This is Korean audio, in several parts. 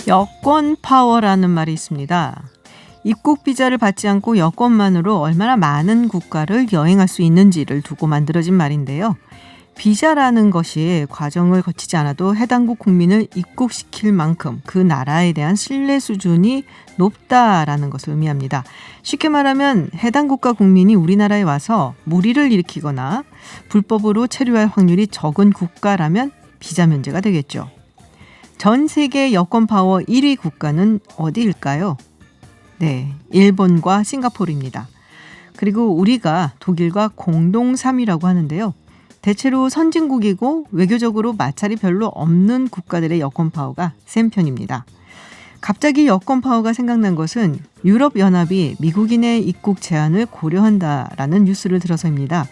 여권 파워라는 말이 있습니다. 입국 비자를 받지 않고 여권만으로 얼마나 많은 국가를 여행할 수 있는지를 두고 만들어진 말인데요. 비자라는 것이 과정을 거치지 않아도 해당국 국민을 입국시킬 만큼 그 나라에 대한 신뢰 수준이 높다라는 것을 의미합니다. 쉽게 말하면 해당 국가 국민이 우리나라에 와서 무리를 일으키거나 불법으로 체류할 확률이 적은 국가라면 비자 면제가 되겠죠. 전 세계 여권 파워 1위 국가는 어디일까요? 네, 일본과 싱가포르입니다. 그리고 우리가 독일과 공동 3위라고 하는데요. 대체로 선진국이고 외교적으로 마찰이 별로 없는 국가들의 여권 파워가 센 편입니다. 갑자기 여권 파워가 생각난 것은 유럽연합이 미국인의 입국 제한을 고려한다라는 뉴스를 들어서입니다.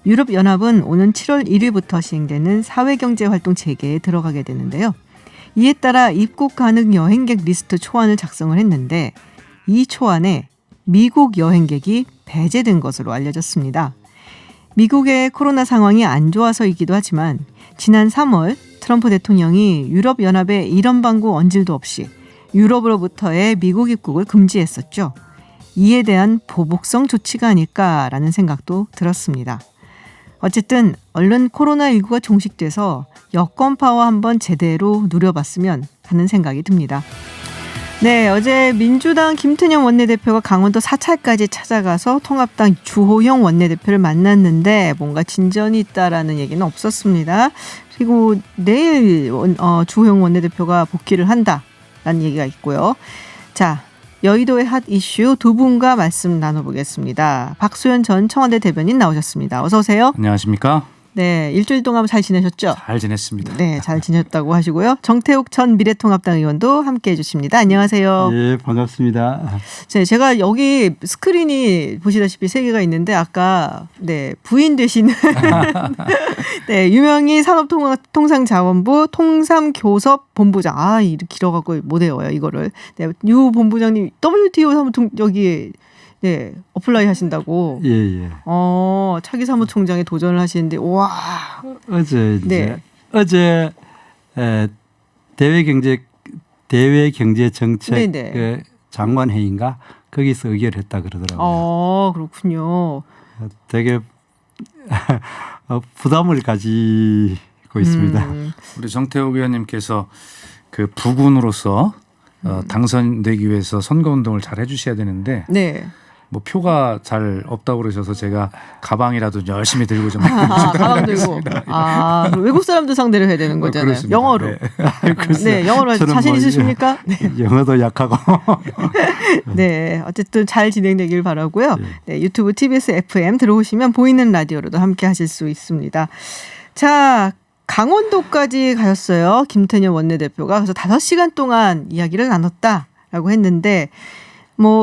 유럽연합은 오는 7월 1일부터 시행되는 사회경제활동 체계에 들어가게 되는데요. 이에 따라 입국 가능 여행객 리스트 초안을 작성을 했는데 이 초안에 미국 여행객이 배제된 것으로 알려졌습니다. 미국의 코로나 상황이 안 좋아서이기도 하지만 지난 3월 트럼프 대통령이 유럽연합에 이런 방구 언질도 없이 유럽으로부터의 미국 입국을 금지했었죠. 이에 대한 보복성 조치가 아닐까라는 생각도 들었습니다. 어쨌든 얼른 코로나19가 종식돼서 여권 파워 한번 제대로 누려봤으면 하는 생각이 듭니다. 네, 어제 민주당 김태년 원내대표가 강원도 사찰까지 찾아가서 통합당 주호영 원내대표를 만났는데 뭔가 진전이 있다라는 얘기는 없었습니다. 그리고 내일 주호영 원내대표가 복귀를 한다라는 얘기가 있고요. 자, 여의도의 핫 이슈 두 분과 말씀 나눠보겠습니다. 박소연 전 청와대 대변인 나오셨습니다. 어서 오세요. 안녕하십니까? 네, 일주일 동안 잘 지내셨죠? 잘 지냈습니다. 네, 잘 지냈다고 하시고요. 정태욱 전 미래통합당 의원도 함께해 주십니다. 안녕하세요. 예, 반갑습니다. 제가 여기 스크린이 보시다시피 세 개가 있는데 아까 부인 되시는 네, 유명희 산업통상자원부 통삼교섭본부장 이렇게 길어갖고 못 외워요 이거를. 네, 유 본부장님 WTO 사무통 여기 어플라이 하신다고. 예. 차기 사무총장에 도전을 하시는데, 와. 어제 대외경제정책 장관 회의인가 거기서 의결했다 그러더라고요. 그렇군요. 되게 부담을 가지고 있습니다. 우리 정태욱 의원님께서 그 부군으로서 당선되기 위해서 선거운동을 잘 해주셔야 되는데. 네. 뭐 표가 잘 없다고 그러셔서 제가 가방이라도 열심히 들고 좀 가방 들고 외국 사람들 상대로 해야 되는 거잖아요. 그렇습니다. 영어로. 네, 영어로 자신 있으십니까? 영어도 약하고. 네, 어쨌든 잘 진행되길 바라고요. 네, 유튜브 TBS FM 들어오시면 보이는 라디오로도 함께 하실 수 있습니다. 자, 강원도까지 가셨어요. 김태년 원내대표가. 그래서 5시간 동안 이야기를 나눴다라고 했는데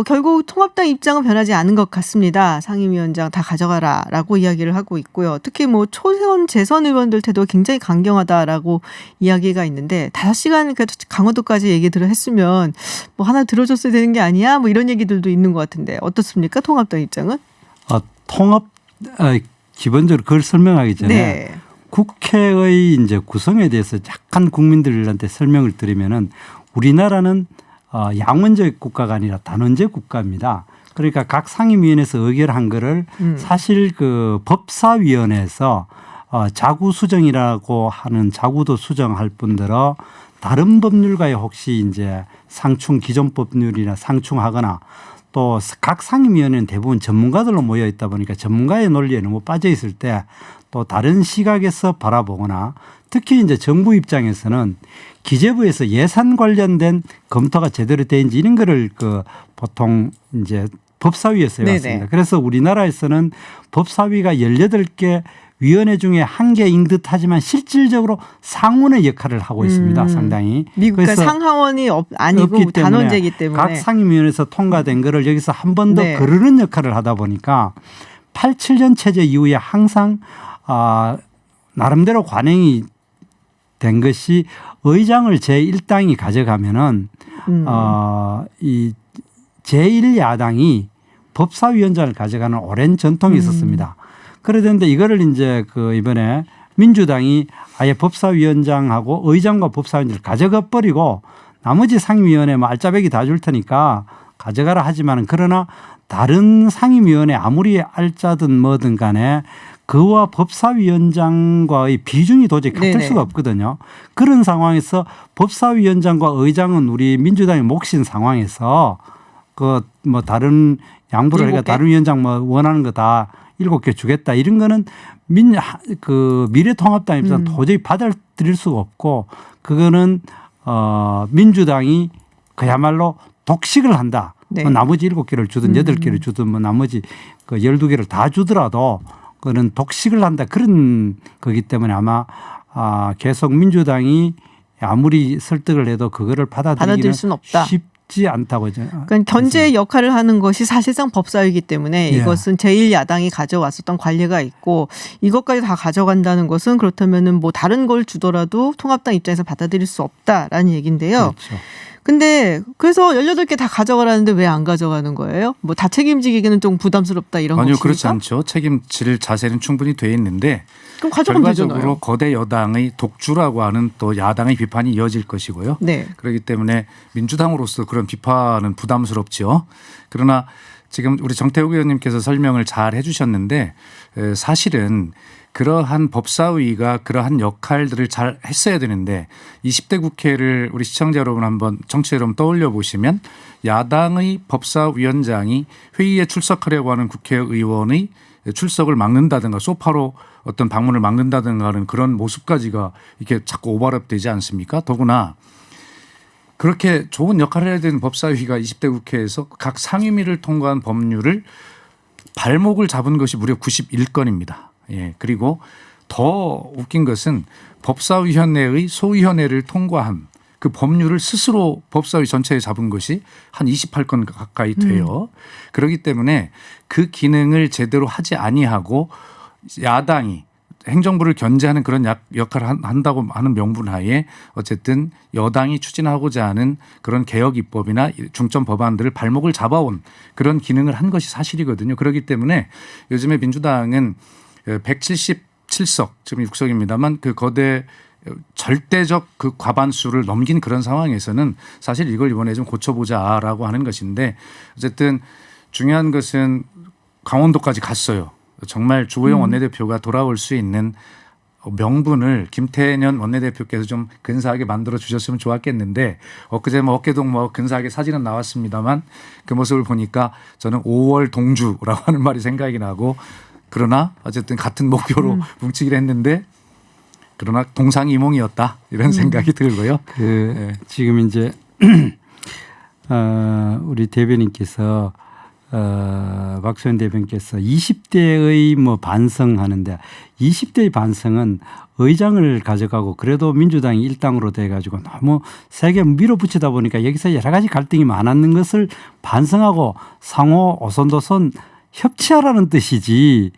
결국 통합당 입장은 변하지 않은 것 같습니다. 상임위원장 다 가져가라라고 이야기를 하고 있고요. 특히 초선 재선 의원들 태도 굉장히 강경하다라고 이야기가 있는데 5시간 강원도까지 얘기들을 했으면 하나 들어줬어야 되는 게 아니야? 이런 얘기들도 있는 것 같은데 어떻습니까? 통합당 입장은? 기본적으로 그걸 설명하기 전에 국회의 이제 구성에 대해서 약간 국민들한테 설명을 드리면은 우리나라는 양원적 국가가 아니라 단원적 국가입니다. 그러니까 각 상임위원회에서 의결한 거를 사실 그 법사위원회에서 자구 수정이라고 하는 자구도 수정할 뿐더러 다른 법률과의 혹시 이제 상충 기존 법률이나 상충하거나 또 각 상임위원회는 대부분 전문가들로 모여 있다 보니까 전문가의 논리에 너무 빠져 있을 때 또 다른 시각에서 바라보거나 특히 이제 정부 입장에서는 기재부에서 예산 관련된 검토가 제대로 되는지 이런 거를 보통 이제 법사위에서 해왔습니다. 그래서 우리나라에서는 법사위가 18개 위원회 중에 한 개인 듯 하지만 실질적으로 상원의 역할을 하고 있습니다. 상당히. 미국과 상하원이 아니고 단원제이기 때문에. 각 상임위원회에서 통과된 거를 여기서 한 번 더 거르는 역할을 하다 보니까 87년 체제 이후에 항상 나름대로 관행이 된 것이 의장을 제1당이 가져가면은 이 제1야당이 법사위원장을 가져가는 오랜 전통이 있었습니다. 그러던데 이거를 이제 이번에 민주당이 아예 법사위원장하고 의장과 법사위원장을 가져가 버리고 나머지 상임위원회 뭐 알짜배기 다 줄 테니까 가져가라 하지만은 그러나 다른 상임위원회 아무리 알짜든 뭐든 간에 그와 법사위원장과의 비중이 도저히 같을 네네. 수가 없거든요. 그런 상황에서 법사위원장과 의장은 우리 민주당의 몫인 상황에서 그 뭐 다른 양보를 해가 7개? 다른 위원장 뭐 원하는 거 다 7개 주겠다 이런 거는 미래통합당 입장 도저히 받아들일 수가 없고 그거는 민주당이 그야말로 독식을 한다. 네. 뭐 나머지 7개를 주든 8개를 주든 뭐 나머지 그 12개를 다 주더라도 그거는 독식을 한다. 그런 거기 때문에 아마 계속 민주당이 아무리 설득을 해도 그거를 받아들이기는 받아들일 수는 없다. 쉽지 않다고. 그러니까 견제 역할을 하는 것이 사실상 법사위이기 때문에 예. 이것은 제1야당이 가져왔었던 관례가 있고 이것까지 다 가져간다는 것은 그렇다면은 뭐 다른 걸 주더라도 통합당 입장에서 받아들일 수 없다라는 얘기인데요. 그렇죠. 근데 그래서 18개 다 가져가라는데 왜 안 가져가는 거예요? 뭐 다 책임지기에는 좀 부담스럽다 이런 아니요, 것입니까? 그렇지 않죠. 책임질 자세는 충분히 돼 있는데 그럼 가져가면 결과적으로 되잖아요. 거대 여당의 독주라고 하는 또 야당의 비판이 이어질 것이고요. 네. 그렇기 때문에 민주당으로서 그런 비판은 부담스럽지요. 그러나 지금 우리 정태욱 의원님께서 설명을 잘 해주셨는데 사실은 그러한 법사위가 그러한 역할들을 잘 했어야 되는데 20대 국회를 우리 시청자 여러분 한번 청취자 여러분 떠올려 보시면 야당의 법사위원장이 회의에 출석하려고 하는 국회의원의 출석을 막는다든가 소파로 어떤 방문을 막는다든가 하는 그런 모습까지가 이렇게 자꾸 오버랩되지 않습니까? 더구나 그렇게 좋은 역할을 해야 되는 법사위가 20대 국회에서 각 상임위를 통과한 법률을 발목을 잡은 것이 무려 91건입니다. 예. 그리고 더 웃긴 것은 법사위원회의 소위원회를 통과한 그 법률을 스스로 법사위 전체에 잡은 것이 한 28건 가까이 돼요. 그렇기 때문에 그 기능을 제대로 하지 아니하고 야당이 행정부를 견제하는 그런 역할을 한다고 하는 명분 하에 어쨌든 여당이 추진하고자 하는 그런 개혁 입법이나 중점 법안들을 발목을 잡아온 그런 기능을 한 것이 사실이거든요. 그렇기 때문에 요즘에 민주당은 177석 지금 6석입니다만 그 거대 절대적 그 과반수를 넘긴 그런 상황에서는 사실 이걸 이번에 좀 고쳐보자라고 하는 것인데 어쨌든 중요한 것은 강원도까지 갔어요. 정말 주호영 원내대표가 돌아올 수 있는 명분을 김태년 원내대표께서 좀 근사하게 만들어 주셨으면 좋았겠는데 엊그제 뭐 어깨동 뭐 근사하게 사진은 나왔습니다만 그 모습을 보니까 저는 5월 동주라고 하는 말이 생각이 나고 그러나 어쨌든 같은 목표로 뭉치기로 했는데 그러나 동상이몽이었다 이런 생각이 들고요. 네. 지금 이제 우리 대변인께서 박수현 대변인께서 20대의 뭐 반성하는데 20대의 반성은 의장을 가져가고 그래도 민주당이 일당으로 돼가지고 너무 세게 밀어붙이다 보니까 여기서 여러 가지 갈등이 많았는 것을 반성하고 상호 오손도손 협치하라는 뜻이지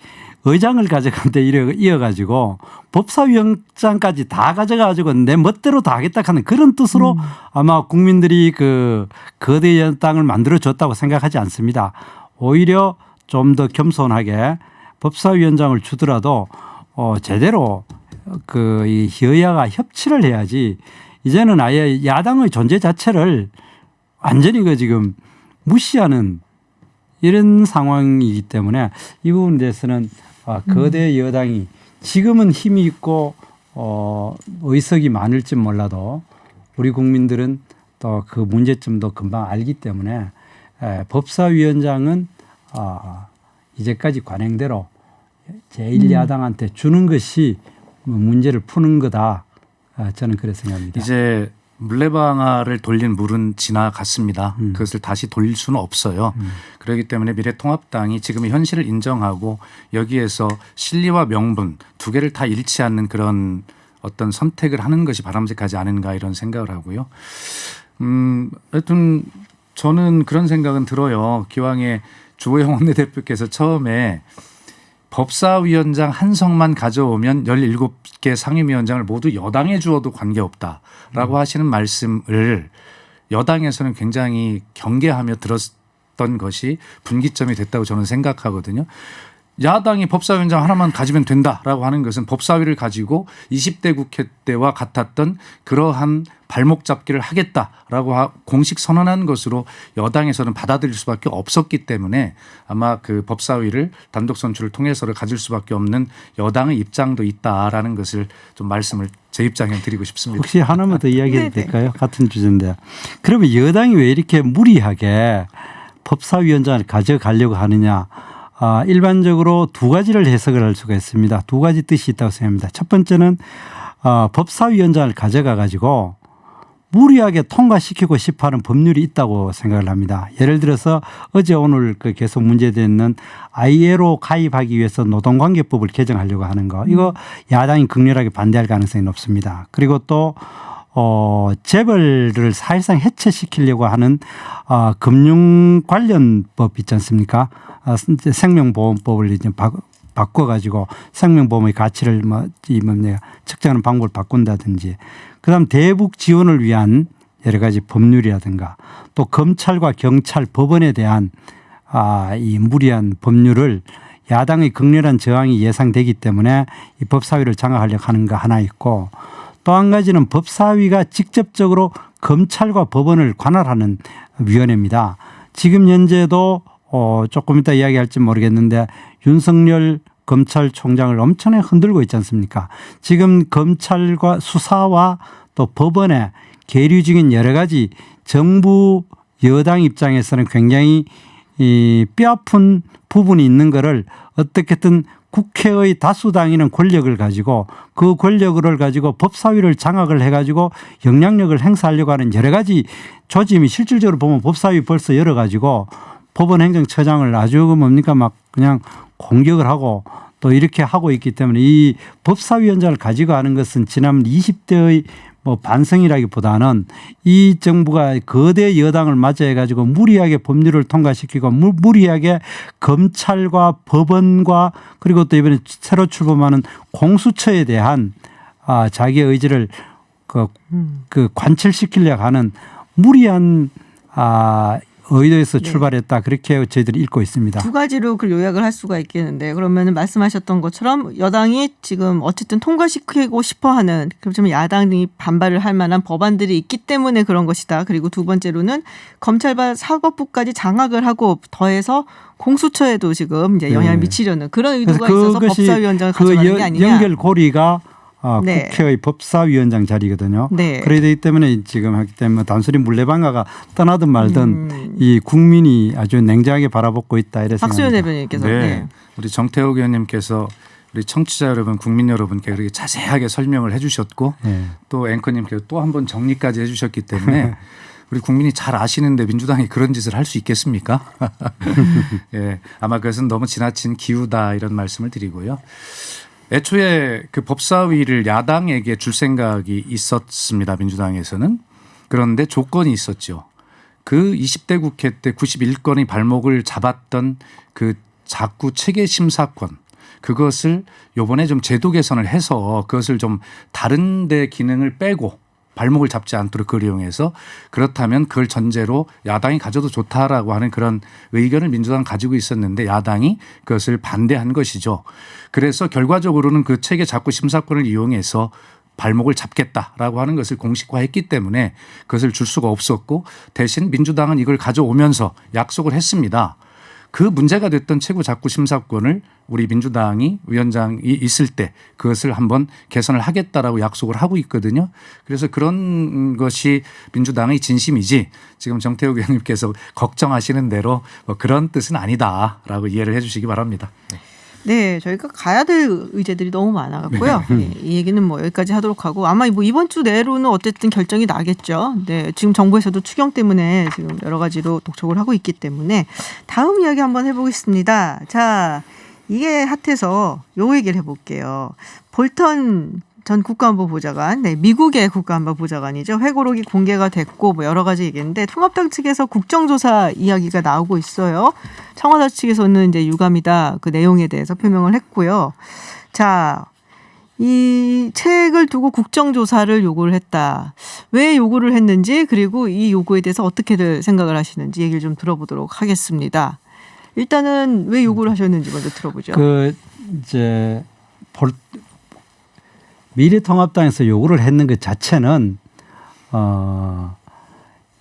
의장을 가져간데 이어가지고 법사위원장까지 다 가져가지고 내 멋대로 다 하겠다 하는 그런 뜻으로 아마 국민들이 그 거대 여당을 만들어줬다고 생각하지 않습니다. 오히려 좀 더 겸손하게 법사위원장을 주더라도 제대로 그 이 여야가 협치를 해야지 이제는 아예 야당의 존재 자체를 완전히 그 지금 무시하는 이런 상황이기 때문에 이 부분에 대해서는 거대 여당이 지금은 힘이 있고 의석이 많을지 몰라도 우리 국민들은 또 그 문제점도 금방 알기 때문에 법사위원장은 이제까지 관행대로 제1야당한테 주는 것이 문제를 푸는 거다. 저는 그렇게 생각합니다. 이제 물레방아를 돌린 물은 지나갔습니다. 그것을 다시 돌릴 수는 없어요. 그렇기 때문에 미래통합당이 지금의 현실을 인정하고 여기에서 실리와 명분 두 개를 다 잃지 않는 그런 어떤 선택을 하는 것이 바람직하지 않은가 이런 생각을 하고요. 하여튼 저는 그런 생각은 들어요. 기왕에 주호영 원내대표께서 처음에 법사위원장 한 석만 가져오면 17개 상임위원장을 모두 여당에 주어도 관계없다라고 하시는 말씀을 여당에서는 굉장히 경계하며 들었던 것이 분기점이 됐다고 저는 생각하거든요. 야당이 법사위원장 하나만 가지면 된다라고 하는 것은 법사위를 가지고 20대 국회 때와 같았던 그러한 발목 잡기를 하겠다라고 공식 선언한 것으로 여당에서는 받아들일 수밖에 없었기 때문에 아마 그 법사위를 단독 선출을 통해서를 가질 수밖에 없는 여당의 입장도 있다라는 것을 좀 말씀을 제 입장에 드리고 싶습니다. 혹시 하나만 더 이야기해도 될까요? 같은 주제인데. 그러면 여당이 왜 이렇게 무리하게 법사위원장을 가져가려고 하느냐. 일반적으로 두 가지를 해석을 할 수가 있습니다. 두 가지 뜻이 있다고 생각합니다. 첫 번째는 법사위원장을 가져가 가지고 무리하게 통과시키고 싶어하는 법률이 있다고 생각을 합니다. 예를 들어서 어제 오늘 계속 문제되는 ILO 가입하기 위해서 노동관계법을 개정하려고 하는 거. 이거 야당이 극렬하게 반대할 가능성이 높습니다. 그리고 또 재벌을 사실상 해체시키려고 하는 금융 관련 법 있지 않습니까? 생명보험법을 이제 바꿔가지고 생명보험의 가치를 측정하는 방법을 바꾼다든지, 그다음 대북 지원을 위한 여러 가지 법률이라든가 또 검찰과 경찰, 법원에 대한 이 무리한 법률을 야당의 극렬한 저항이 예상되기 때문에 이 법사위를 장악하려고 하는 거 하나 있고, 또 한 가지는 법사위가 직접적으로 검찰과 법원을 관할하는 위원회입니다. 지금 현재도 조금 이따 이야기할지 모르겠는데 윤석열 검찰총장을 엄청나게 흔들고 있지 않습니까? 지금 검찰과 수사와 또 법원에 계류 중인 여러 가지 정부 여당 입장에서는 굉장히 뼈아픈 부분이 있는 거를 어떻게든 국회의 다수당이는 권력을 가지고 그 권력을 가지고 법사위를 장악을 해가지고 영향력을 행사하려고 하는 여러 가지 조짐이 실질적으로 보면 법사위 벌써 열어가지고 법원행정처장을 아주 뭡니까 막 그냥 공격을 하고 또 이렇게 하고 있기 때문에 이 법사위원장을 가지고 하는 것은 지난 20대의 반성이라기보다는 이 정부가 거대 여당을 맞이해 가지고 무리하게 법률을 통과시키고 무리하게 검찰과 법원과 그리고 또 이번에 새로 출범하는 공수처에 대한 자기의 의지를 관철시키려고 하는 무리한 의도에서 출발했다. 그렇게 저희들이 읽고 있습니다. 두 가지로 그 요약을 할 수가 있겠는데, 그러면 말씀하셨던 것처럼 여당이 지금 어쨌든 통과시키고 싶어하는, 그렇지만 야당이 반발을 할 만한 법안들이 있기 때문에 그런 것이다. 그리고 두 번째로는 검찰과 사법부까지 장악을 하고 더해서 공수처에도 지금 이제 영향을 미치려는 그런 의도가 있어서 법사위원장을 가져가는 게 아니냐. 연결고리가 국회의 법사위원장 자리거든요. 네. 그러기 때문에 지금 하기 때문에 단순히 물레방아가 떠나든 말든 이 국민이 아주 냉정하게 바라보고 있다 이래 생각합니다. 박수현 대변인께서. 네. 우리 정태욱 의원님께서 우리 청취자 여러분, 국민 여러분께 그렇게 자세하게 설명을 해 주셨고 또 앵커님께서 또 한 번 정리까지 해 주셨기 때문에 우리 국민이 잘 아시는데 민주당이 그런 짓을 할 수 있겠습니까? 예, 아마 그것은 너무 지나친 기우다 이런 말씀을 드리고요. 애초에 그 법사위를 야당에게 줄 생각이 있었습니다. 민주당에서는. 그런데 조건이 있었죠. 그 20대 국회 때 91건의 발목을 잡았던 그 자구 체계 심사권, 그것을 요번에 좀 제도 개선을 해서 그것을 좀 다른 데 기능을 빼고 발목을 잡지 않도록 그걸 이용해서, 그렇다면 그걸 전제로 야당이 가져도 좋다라고 하는 그런 의견을 민주당은 가지고 있었는데 야당이 그것을 반대한 것이죠. 그래서 결과적으로는 그 체계 자구 심사권을 이용해서 발목을 잡겠다라고 하는 것을 공식화했기 때문에 그것을 줄 수가 없었고, 대신 민주당은 이걸 가져오면서 약속을 했습니다. 그 문제가 됐던 최고 자구 심사권을 우리 민주당이 위원장이 있을 때 그것을 한번 개선을 하겠다라고 약속을 하고 있거든요. 그래서 그런 것이 민주당의 진심이지 지금 정태욱 의원님께서 걱정하시는 대로 뭐 그런 뜻은 아니다라고 이해를 해 주시기 바랍니다. 네, 저희가 가야 될 의제들이 너무 많아갖고요. 네, 이 얘기는 뭐 여기까지 하도록 하고, 아마 뭐 이번 주 내로는 어쨌든 결정이 나겠죠. 네, 지금 정부에서도 추경 때문에 지금 여러 가지로 독촉을 하고 있기 때문에 다음 이야기 한번 해보겠습니다. 자, 이게 핫해서 요 얘기를 해볼게요. 볼턴 전 국가안보보좌관, 네, 미국의 국가안보보좌관이죠. 회고록이 공개가 됐고 뭐 여러 가지 얘기인데 통합당 측에서 국정조사 이야기가 나오고 있어요. 청와대 측에서는 이제 유감이다 그 내용에 대해서 표명을 했고요. 자, 이 책을 두고 국정조사를 요구를 했다. 왜 요구를 했는지, 그리고 이 요구에 대해서 어떻게들 생각을 하시는지 얘기를 좀 들어보도록 하겠습니다. 일단은 왜 요구를 하셨는지 먼저 들어보죠. 그 이제 미래통합당에서 요구를 했는 것 자체는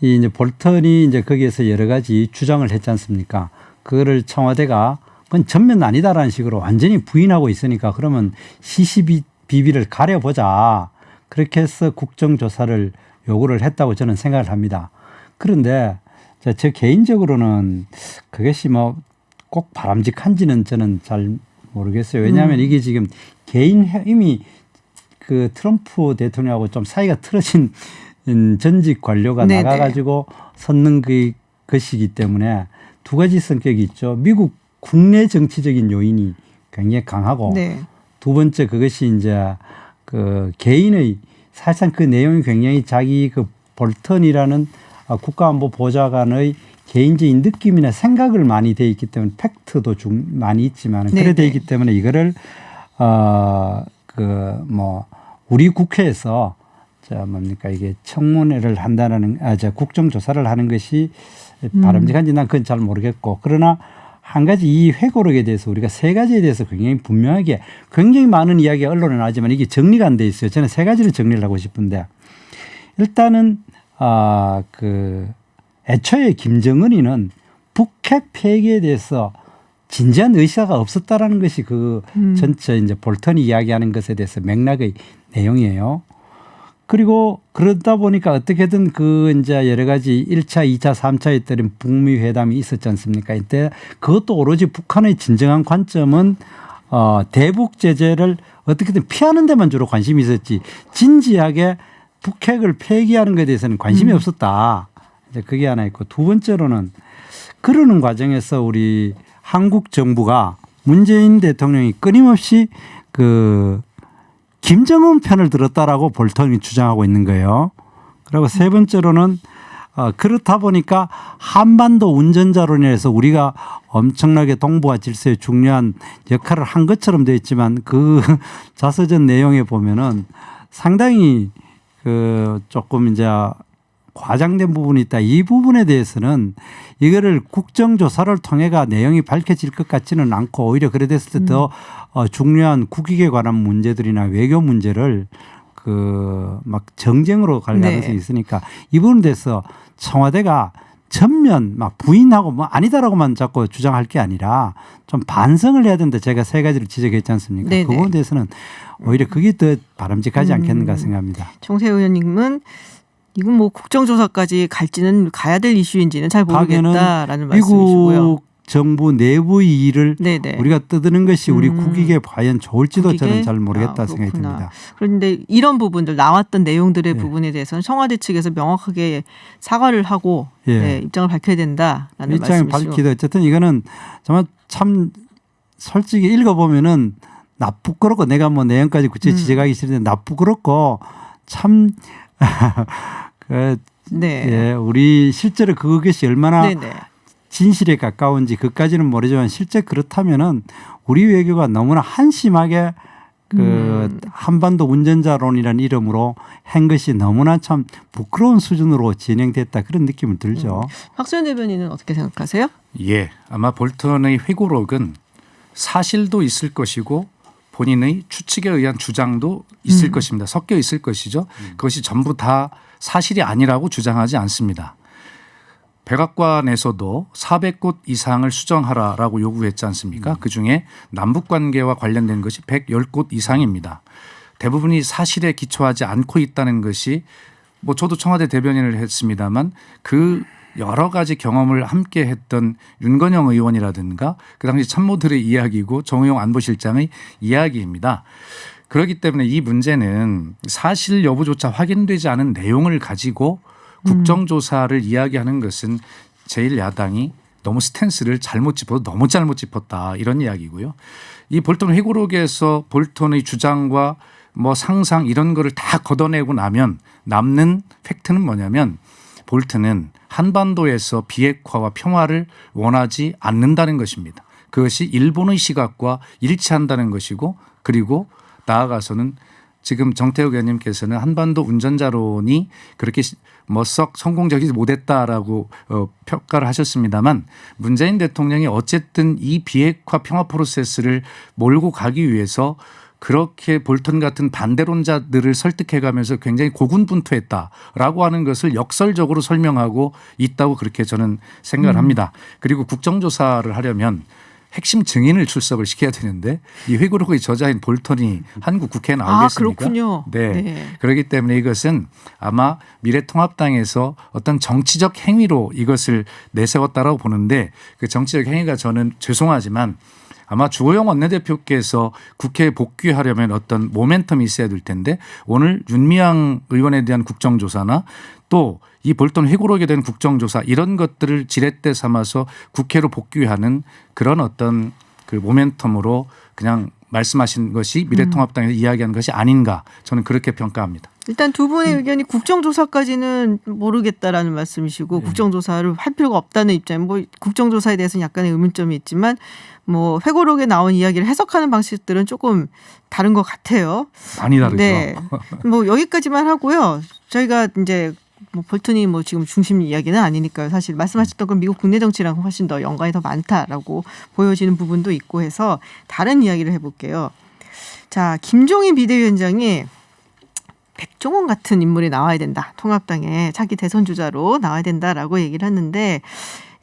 이 이제 볼턴이 이제 거기에서 여러 가지 주장을 했지 않습니까? 그거를 청와대가 그건 전면 아니다라는 식으로 완전히 부인하고 있으니까 그러면 시시비비를 가려보자. 그렇게 해서 국정조사를 요구를 했다고 저는 생각을 합니다. 그런데 저 개인적으로는 그것이 뭐 꼭 바람직한지는 저는 잘 모르겠어요. 왜냐하면 이게 지금 이미 그 트럼프 대통령하고 좀 사이가 틀어진 전직 관료가 네네. 나가가지고 섰는 것이기 때문에 두 가지 성격이 있죠. 미국 국내 정치적인 요인이 굉장히 강하고 네. 두 번째 그것이 이제 그 개인의 사실상 그 내용이 굉장히 자기 그 볼턴이라는 국가안보보좌관의 개인적인 느낌이나 생각을 많이 돼 있기 때문에 팩트도 좀 많이 있지만 그래 돼 있기 때문에 이거를 그 뭐 우리 국회에서 뭡니까 이게 청문회를 한다는 국정조사를 하는 것이 바람직한지 난 그건 잘 모르겠고 그러나 한 가지 이 회고록에 대해서 우리가 세 가지에 대해서 굉장히 분명하게 굉장히 많은 이야기가 언론에 나오지만 이게 정리가 안 돼 있어요. 저는 세 가지를 정리를 하고 싶은데 일단은 그 애초에 김정은이는 북핵 폐기에 대해서 진지한 의사가 없었다라는 것이 그 전체 이제 볼턴이 이야기하는 것에 대해서 맥락의 내용이에요. 그리고 그러다 보니까 어떻게든 그 이제 여러 가지 1차, 2차, 3차에 따른 북미 회담이 있었지 않습니까? 이때 그것도 오로지 북한의 진정한 관점은 대북 제재를 어떻게든 피하는 데만 주로 관심이 있었지 진지하게 북핵을 폐기하는 것에 대해서는 관심이 없었다. 이제 그게 하나 있고 두 번째로는 그러는 과정에서 우리 한국 정부가 문재인 대통령이 끊임없이 그 김정은 편을 들었다라고 볼턴이 주장하고 있는 거예요. 그리고 세 번째로는 그렇다 보니까 한반도 운전자론에서 우리가 엄청나게 동북아 질서에 중요한 역할을 한 것처럼 되어 있지만 그 자서전 내용에 보면은 상당히 그 조금 이제 과장된 부분이 있다. 이 부분에 대해서는 이거를 국정조사를 통해가 내용이 밝혀질 것 같지는 않고 오히려 그래 됐을 때 더 중요한 국익에 관한 문제들이나 외교 문제를 그 막 정쟁으로 갈 가능성이 있으니까 이 부분에 대해서 청와대가 전면 막 부인하고 뭐 아니다라고만 자꾸 주장할 게 아니라 좀 반성을 해야 된다. 제가 세 가지를 지적했지 않습니까? 그 부분에 대해서는 오히려 그게 더 바람직하지 않겠는가 생각합니다. 정세호 의원님은 이건 뭐 국정조사까지 갈지는 가야 될 이슈인지는 잘 모르겠다라는 말씀이시고요. 미국 정부 내부의 일을 우리가 떠드는 것이 우리 국익에 과연 좋을지도 저는 잘 모르겠다 생각이 듭니다. 그런데 이런 부분들 나왔던 내용들의 부분에 대해서는 청와대 측에서 명확하게 사과를 하고 입장을 밝혀야 된다라는 입장을 말씀이시고. 밝히도 어쨌든 이거는 정말 참 솔직히 읽어보면은 부끄럽고 내가 뭐 내용까지 구체 지적하기 싫은데 부끄럽고 참 우리 실제로 그것이 얼마나 진실에 가까운지 그까지는 모르지만 실제 그렇다면은 우리 외교가 너무나 한심하게 그 한반도 운전자론이라는 이름으로 한 것이 너무나 참 부끄러운 수준으로 진행됐다 그런 느낌을 들죠. 박수현 대변인은 어떻게 생각하세요? 예, 아마 볼턴의 회고록은 사실도 있을 것이고 본인의 추측에 의한 주장도 있을 것입니다. 섞여 있을 것이죠. 그것이 전부 다 사실이 아니라고 주장하지 않습니다. 백악관에서도 400곳 이상을 수정하라라고 요구했지 않습니까? 그중에 남북관계와 관련된 것이 110곳 이상입니다. 대부분이 사실에 기초하지 않고 있다는 것이 뭐 저도 청와대 대변인을 했습니다만 그 여러 가지 경험을 함께 했던 윤건영 의원이라든가 그 당시 참모들의 이야기고 정의용 안보실장의 이야기입니다. 그렇기 때문에 이 문제는 사실 여부조차 확인되지 않은 내용을 가지고 국정조사를 이야기하는 것은 제1야당이 너무 스탠스를 잘못 짚어서 너무 잘못 짚었다 이런 이야기고요. 이 볼턴 회고록에서 볼턴의 주장과 뭐 상상 이런 거를 다 걷어내고 나면 남는 팩트는 뭐냐면 볼턴은 한반도에서 비핵화와 평화를 원하지 않는다는 것입니다. 그것이 일본의 시각과 일치한다는 것이고 그리고 나아가서는 지금 정태욱 의원님께서는 한반도 운전자론이 그렇게 뭐 썩 성공적이지 못했다라고 평가를 하셨습니다만 문재인 대통령이 어쨌든 이 비핵화 평화 프로세스를 몰고 가기 위해서 그렇게 볼턴 같은 반대론자들을 설득해가면서 굉장히 고군분투했다라고 하는 것을 역설적으로 설명하고 있다고 그렇게 저는 생각을 합니다. 그리고 국정조사를 하려면 핵심 증인을 출석을 시켜야 되는데 이 회고록의 저자인 볼턴이 한국 국회에 나오겠습니까? 그렇군요. 네. 네. 그렇기 때문에 이것은 아마 미래통합당에서 어떤 정치적 행위로 이것을 내세웠다라고 보는데 그 정치적 행위가 저는 죄송하지만 아마 주호영 원내대표께서 국회에 복귀하려면 어떤 모멘텀이 있어야 될 텐데 오늘 윤미향 의원에 대한 국정조사나 또 이 볼턴 회고록에 대한 국정조사 이런 것들을 지렛대 삼아서 국회로 복귀하는 그런 어떤 그 모멘텀으로 그냥 말씀하신 것이 미래통합당에서 이야기한 것이 아닌가 저는 그렇게 평가합니다. 일단 두 분의 의견이 국정조사까지는 모르겠다라는 말씀이시고 국정조사를 할 필요가 없다는 입장. 뭐 국정조사에 대해서는 약간의 의문점이 있지만 뭐 회고록에 나온 이야기를 해석하는 방식들은 조금 다른 것 같아요. 많이 다르죠. 네. 뭐 여기까지만 하고요. 저희가 이제 뭐 볼턴이 뭐 지금 중심 이야기는 아니니까요. 사실 말씀하셨던 건 미국 국내 정치랑 훨씬 더 연관이 더 많다라고 보여지는 부분도 있고 해서 다른 이야기를 해볼게요. 자, 김종인 비대위원장이 백종원 같은 인물이 나와야 된다. 통합당에 차기 대선 주자로 나와야 된다라고 얘기를 했는데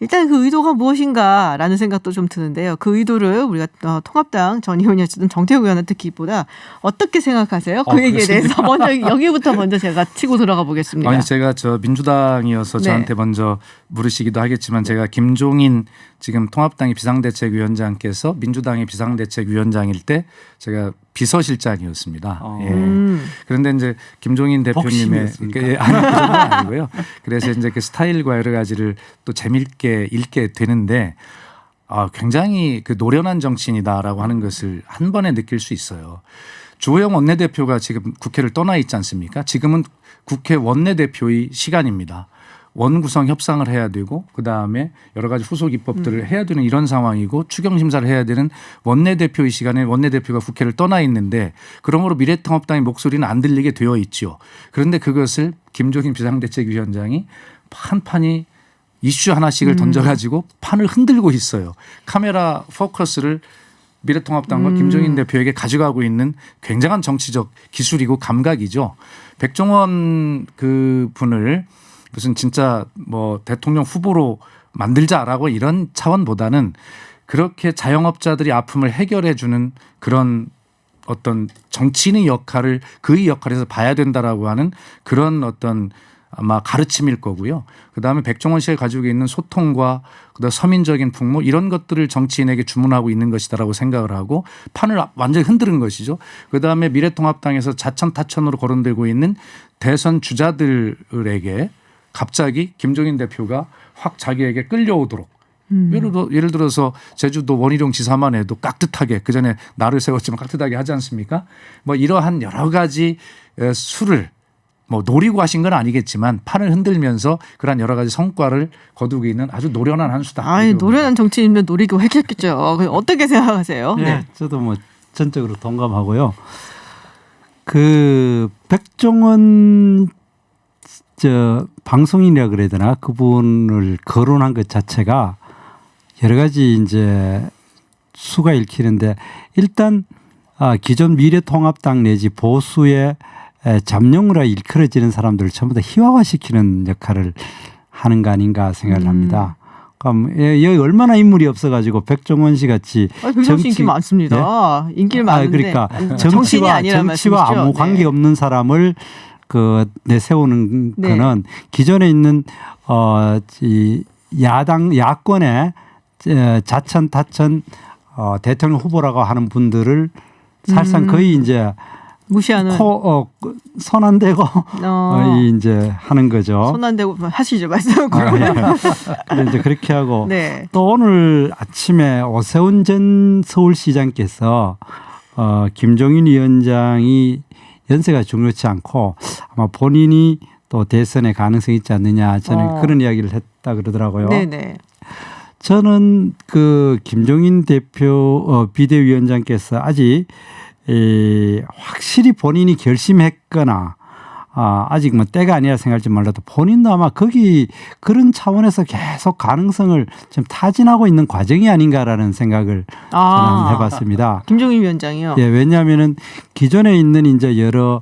일단 그 의도가 무엇인가라는 생각도 좀 드는데요. 그 의도를 우리가 통합당 전 의원이었던 정태욱 의원한테 듣기보다 어떻게 생각하세요? 그 얘기에 대해서 먼저 여기부터 먼저 제가 치고 들어가 보겠습니다. 아니 제가 저 민주당이어서 저한테 먼저 물으시기도 하겠지만 제가 김종인 지금 통합당의 비상대책위원장께서 민주당의 비상대책위원장일 때 제가 비서실장이었습니다. 예. 그런데 이제 김종인 대표님의 아니 그런 건 아니고요. 그래서 이제 그 스타일과 여러 가지를 또 재미있게 읽게 되는데 굉장히 그 노련한 정치인이다라고 하는 것을 한 번에 느낄 수 있어요. 주호영 원내대표가 지금 국회를 떠나 있지 않습니까? 지금은 국회 원내대표의 시간입니다. 원구성 협상을 해야 되고 그다음에 여러 가지 후속 입법들을 해야 되는 이런 상황이고 추경 심사를 해야 되는 원내대표의 시간에 원내대표가 국회를 떠나 있는데 그러므로 미래통합당의 목소리는 안 들리게 되어 있죠. 그런데 그것을 김종인 비상대책위원장이 판판이 이슈 하나씩을 던져가지고 판을 흔들고 있어요. 카메라 포커스를 미래통합당과 김종인 대표에게 가져가고 있는 굉장한 정치적 기술이고 감각이죠. 백종원 그 분을 무슨 진짜 뭐 대통령 후보로 만들자라고 이런 차원보다는 그렇게 자영업자들이 아픔을 해결해 주는 그런 어떤 정치인의 역할을 그의 역할에서 봐야 된다라고 하는 그런 어떤 아마 가르침일 거고요. 그다음에 백종원 씨가 가지고 있는 소통과 그다음 서민적인 풍모 이런 것들을 정치인에게 주문하고 있는 것이다라고 생각을 하고 판을 완전히 흔드는 것이죠. 그다음에 미래통합당에서 자천타천으로 거론되고 있는 대선 주자들에게 갑자기 김종인 대표가 확 자기에게 끌려오도록 예를 들어서 제주도 원희룡 지사만 해도 깍듯하게 그전에 나를 세웠지만 깍듯하게 하지 않습니까? 뭐 이러한 여러 가지 수를 뭐 노리고 하신 건 아니겠지만 판을 흔들면서 그런 여러 가지 성과를 거두고 있는 아주 노련한 한 수다. 노련한 정치인들 노리고 했겠죠. 어떻게 생각하세요? 네. 저도 뭐 전적으로 동감하고요. 그 백종원 방송인이라 그래야 되나 그분을 거론한 것 자체가 여러 가지 이제 수가 읽히는데 일단 기존 미래통합당 내지 보수의 잠룡으로 일컬어지는 사람들을 전부 다 희화화시키는 역할을 하는 거 아닌가 생각을 합니다. 그럼 여기 얼마나 인물이 없어가지고 백종원 씨 같이 정치 인기 많습니다. 네? 인기를 많은데 그러니까 정치와 아무 관계 없는 사람을 그 내세우는 거는 기존에 있는 이 야권의 자천 타천 대통령 후보라고 하는 분들을 사실상 거의 이제 무시하는 손 안 대고 이제 하는 거죠. 손 안 대고 하시죠 말씀. 이제 그렇게 하고 네. 또 오늘 아침에 오세훈 전 서울시장께서 김종인 위원장이 연세가 중요치 않고 아마 본인이 또 대선에 가능성이 있지 않느냐 저는 그런 이야기를 했다 그러더라고요. 네네. 저는 그 김종인 대표 비대위원장께서 아직 확실히 본인이 결심했거나 아직 뭐 때가 아니라 생각할지 몰라도 본인도 아마 그런 차원에서 계속 가능성을 좀 타진하고 있는 과정이 아닌가라는 생각을 저는 해봤습니다. 김종인 위원장이요. 예, 왜냐하면은 기존에 있는 이제 여러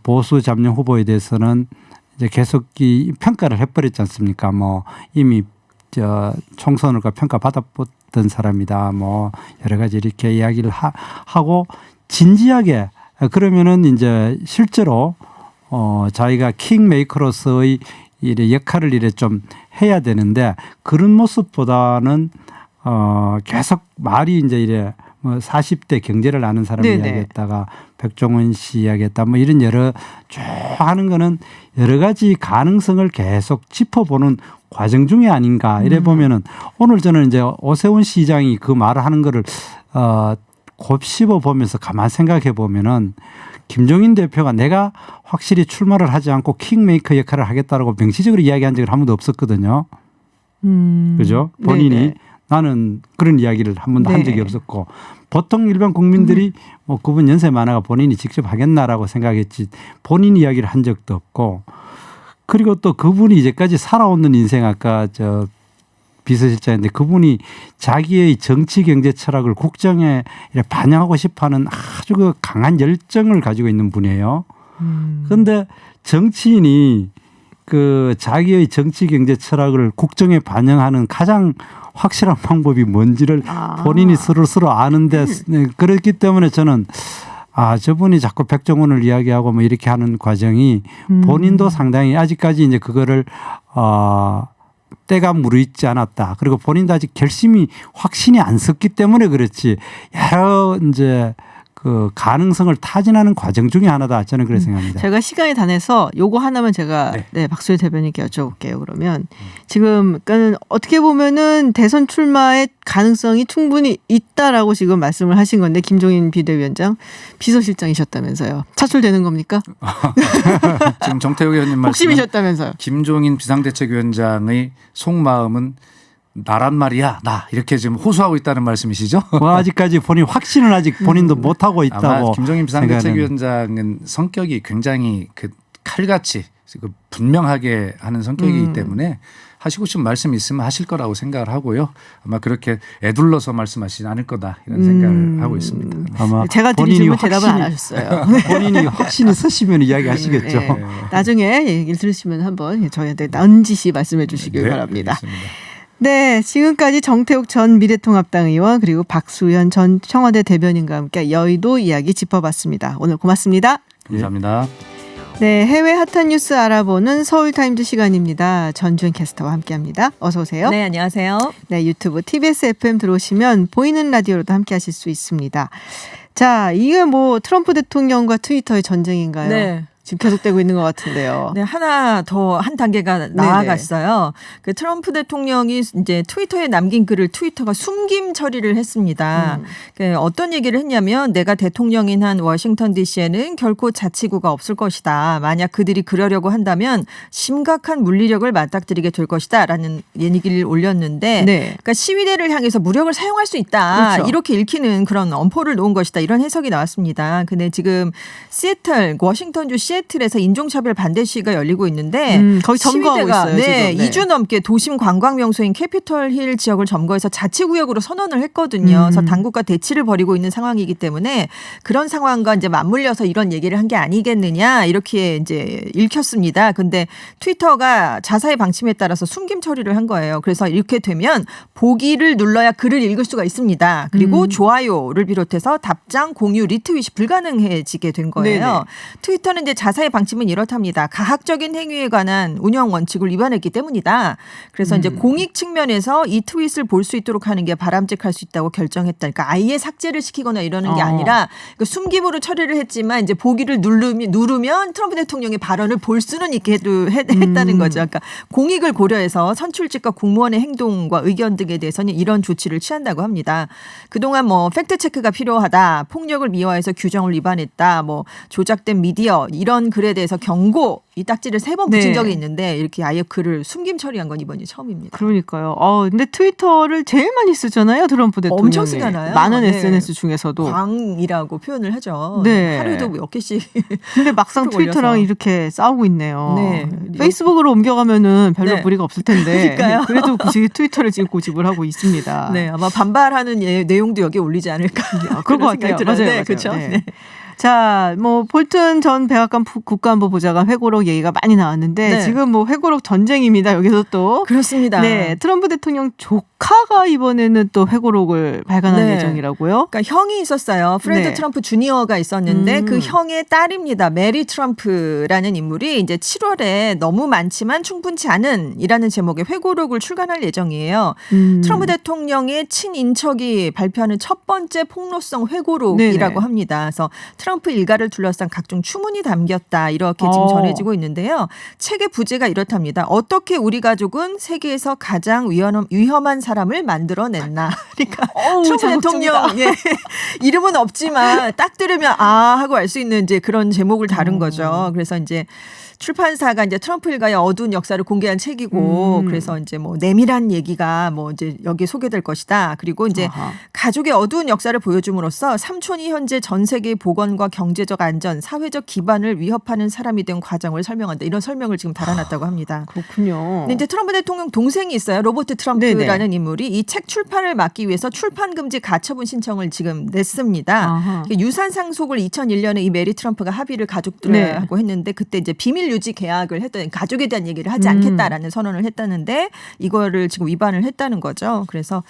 보수 잠룡 후보에 대해서는 이제 계속 이 평가를 해버렸지 않습니까? 뭐 이미 총선을과 평가 받았던 사람이다. 뭐 여러 가지 이렇게 이야기를 하고 진지하게 그러면은 이제 실제로 자기가 킹메이커로서의 역할을 이래 좀 해야 되는데 그런 모습보다는 계속 말이 이제 이래 뭐 40대 경제를 아는 사람이 이야기했다가 백종원 씨 이야기했다 뭐 이런 여러 쭉 하는 거는 여러 가지 가능성을 계속 짚어보는 과정 중에 아닌가 이래 보면은 오늘 저는 이제 오세훈 시장이 그 말을 하는 거를 곱씹어 보면서 가만 생각해 보면은 김종인 대표가 내가 확실히 출마를 하지 않고 킹메이커 역할을 하겠다라고 명시적으로 이야기한 적이 한 번도 없었거든요. 그죠? 본인이 네네. 나는 그런 이야기를 한 번도 한 적이 없었고 보통 일반 국민들이 뭐 그분 연세 많아가 본인이 직접 하겠나라고 생각했지 본인 이야기를 한 적도 없고 그리고 또 그분이 이제까지 살아오는 인생 아까 비서실장인데 그분이 자기의 정치 경제 철학을 국정에 반영하고 싶어하는 아주 그 강한 열정을 가지고 있는 분이에요. 그런데 정치인이 그 자기의 정치 경제 철학을 국정에 반영하는 가장 확실한 방법이 뭔지를 본인이 스스로 아는데 그렇기 때문에 저는 저분이 자꾸 백종원을 이야기하고 뭐 이렇게 하는 과정이 본인도 상당히 아직까지 이제 그거를 때가 무르익지 않았다. 그리고 본인도 아직 결심이 확신이 안 섰기 때문에 그렇지 여러 이제 그 가능성을 타진하는 과정 중에 하나다. 저는 그렇게 생각합니다. 제가 시간이 다 돼서 요거 하나만 제가 박수혜 대변인께 여쭤볼게요. 그러면 지금 그러니까 어떻게 보면은 대선 출마의 가능성이 충분히 있다라고 지금 말씀을 하신 건데 김종인 비대위원장 비서실장이셨다면서요. 차출되는 겁니까? 지금 정태욱 의원님 말씀 혹심이셨다면서요. 김종인 비상대책위원장의 속마음은 나란 말이야 나 이렇게 지금 호소하고 있다는 말씀이시죠? 아직까지 본인 확신은 아직 본인도 못 하고 있다고. 아마 김종인 비상대책위원장은 성격이 굉장히 그 칼같이 그 분명하게 하는 성격이기 때문에 하시고 싶은 말씀 있으면 하실 거라고 생각을 하고요. 아마 그렇게 애둘러서 말씀하시지 않을 거다 이런 생각을 하고 있습니다. 아마 제가 드린 질문 대답을 안 하셨어요. 본인이 확신이 서시면 이야기하시겠죠. 나중에 얘기를 들으시면 한번 저희한테 넌지시 말씀해 주시길 바랍니다. 알겠습니다. 네, 지금까지 정태욱 전 미래통합당 의원 그리고 박수현 전 청와대 대변인과 함께 여의도 이야기 짚어봤습니다. 오늘 고맙습니다. 감사합니다. 네, 해외 핫한 뉴스 알아보는 서울타임즈 시간입니다. 전주현 캐스터와 함께합니다. 어서 오세요. 네, 안녕하세요. 네, 유튜브 TBS FM 들어오시면 보이는 라디오로도 함께하실 수 있습니다. 자, 이게 뭐 트럼프 대통령과 트위터의 전쟁인가요? 네. 지금 계속되고 있는 것 같은데요. 네, 하나 더 한 단계가 나아갔어요. 그 트럼프 대통령이 이제 트위터에 남긴 글을 트위터가 숨김 처리를 했습니다. 그 어떤 얘기를 했냐면 내가 대통령인 한 워싱턴 DC에는 결코 자치구가 없을 것이다. 만약 그들이 그러려고 한다면 심각한 물리력을 맞닥뜨리게 될 것이다라는 얘기를 올렸는데 그러니까 시위대를 향해서 무력을 사용할 수 있다. 그렇죠. 이렇게 읽히는 그런 엄포를 놓은 것이다. 이런 해석이 나왔습니다. 근데 지금 시애틀, 워싱턴주 시애틀에서 인종차별 반대 시위가 열리고 있는데 거기 점거하고 있어요. 네, 지금. 2주 넘게 도심 관광 명소인 캐피털 힐 지역을 점거해서 자치구역으로 선언을 했거든요. 그래서 당국과 대치를 벌이고 있는 상황이기 때문에 그런 상황과 이제 맞물려서 이런 얘기를 한 게 아니겠느냐 이렇게 이제 읽혔습니다. 근데 트위터가 자사의 방침에 따라서 숨김 처리를 한 거예요. 그래서 이렇게 되면 보기를 눌러야 글을 읽을 수가 있습니다. 그리고 좋아요를 비롯해서 답장, 공유, 리트윗이 불가능해지게 된 거예요. 네네. 트위터는 이제 자사의 방침은 이렇답니다. 가학적인 행위에 관한 운영 원칙을 위반했기 때문이다. 그래서 이제 공익 측면에서 이 트윗을 볼 수 있도록 하는 게 바람직할 수 있다고 결정했다. 그러니까 아예 삭제를 시키거나 이러는 게 아니라 그러니까 숨김으로 처리를 했지만 이제 보기를 누르면 트럼프 대통령의 발언을 볼 수는 있게 했다는 거죠. 그러니까 공익을 고려해서 선출직과 공무원의 행동과 의견 등에 대해서는 이런 조치를 취한다고 합니다. 그동안 뭐 팩트 체크가 필요하다, 폭력을 미화해서 규정을 위반했다, 뭐 조작된 미디어 이런 이런 글에 대해서 경고 이 딱지를 3번 붙인 네. 적이 있는데 이렇게 아예 글을 숨김 처리한 건 이번이 처음입니다. 그러니까요. 근데 트위터를 제일 많이 쓰잖아요, 트럼프 대통령이. 엄청 쓰잖아요. 많은 네. SNS 중에서도. 광이라고 표현을 하죠. 네. 하루에도 몇 개씩. 근데 막상 올려서. 트위터랑 이렇게 싸우고 있네요. 네. 페이스북으로 옮겨가면은 별로 네. 무리가 없을 텐데. 그러니까요. 그래도 굳이 트위터를 지금 고집을 하고 있습니다. 네, 아마 반발하는 내용도 여기 올리지 않을까. 그럴 것 같아요. 맞아요. 네, 맞아요. 그렇죠. 네. 네. 자, 뭐 볼튼 전 백악관 국가안보 보좌관 회고록 얘기가 많이 나왔는데 네. 지금 뭐 회고록 전쟁입니다. 여기서 또. 그렇습니다. 네, 트럼프 대통령 조카가 이번에는 또 회고록을 발간할 네. 예정이라고요. 그러니까 형이 있었어요. 프레드 네. 트럼프 주니어가 있었는데 그 형의 딸입니다. 메리 트럼프라는 인물이 이제 7월에 너무 많지만 충분치 않은이라는 제목의 회고록을 출간할 예정이에요. 트럼프 대통령의 친인척이 발표하는 첫 번째 폭로성 회고록이라고 네네. 합니다. 그래서 트럼프 일가를 둘러싼 각종 추문이 담겼다 이렇게 지금 전해지고 있는데요. 책의 부제가 이렇답니다. 어떻게 우리 가족은 세계에서 가장 위험한 사람을 만들어냈나. 그러니까 트럼프 대통령 예, 이름은 없지만 딱 들으면 하고 알 수 있는 이제 그런 제목을 다룬 거죠. 그래서 이제 출판사가 이제 트럼프 일가의 어두운 역사를 공개한 책이고 그래서 이제 뭐 내밀한 얘기가 뭐 이제 여기에 소개될 것이다. 그리고 이제 아하. 가족의 어두운 역사를 보여줌으로써 삼촌이 현재 전 세계의 보건과 경제적 안전, 사회적 기반을 위협하는 사람이 된 과정을 설명한다. 이런 설명을 지금 달아놨다고 합니다. 그렇군요. 근데 이제 트럼프 대통령 동생이 있어요. 로버트 트럼프라는 네네. 인물이 이 책 출판을 막기 위해서 출판 금지 가처분 신청을 지금 냈습니다. 아하. 유산 상속을 2001년에 이 메리 트럼프가 합의를 가족들하고 네. 했는데 그때 이제 비밀 유지 계약을 했더니 가족에 대한 얘기를 하지 않겠다라는 선언을 했다는데 이거를 지금 위반을 했다는 거죠. 그래서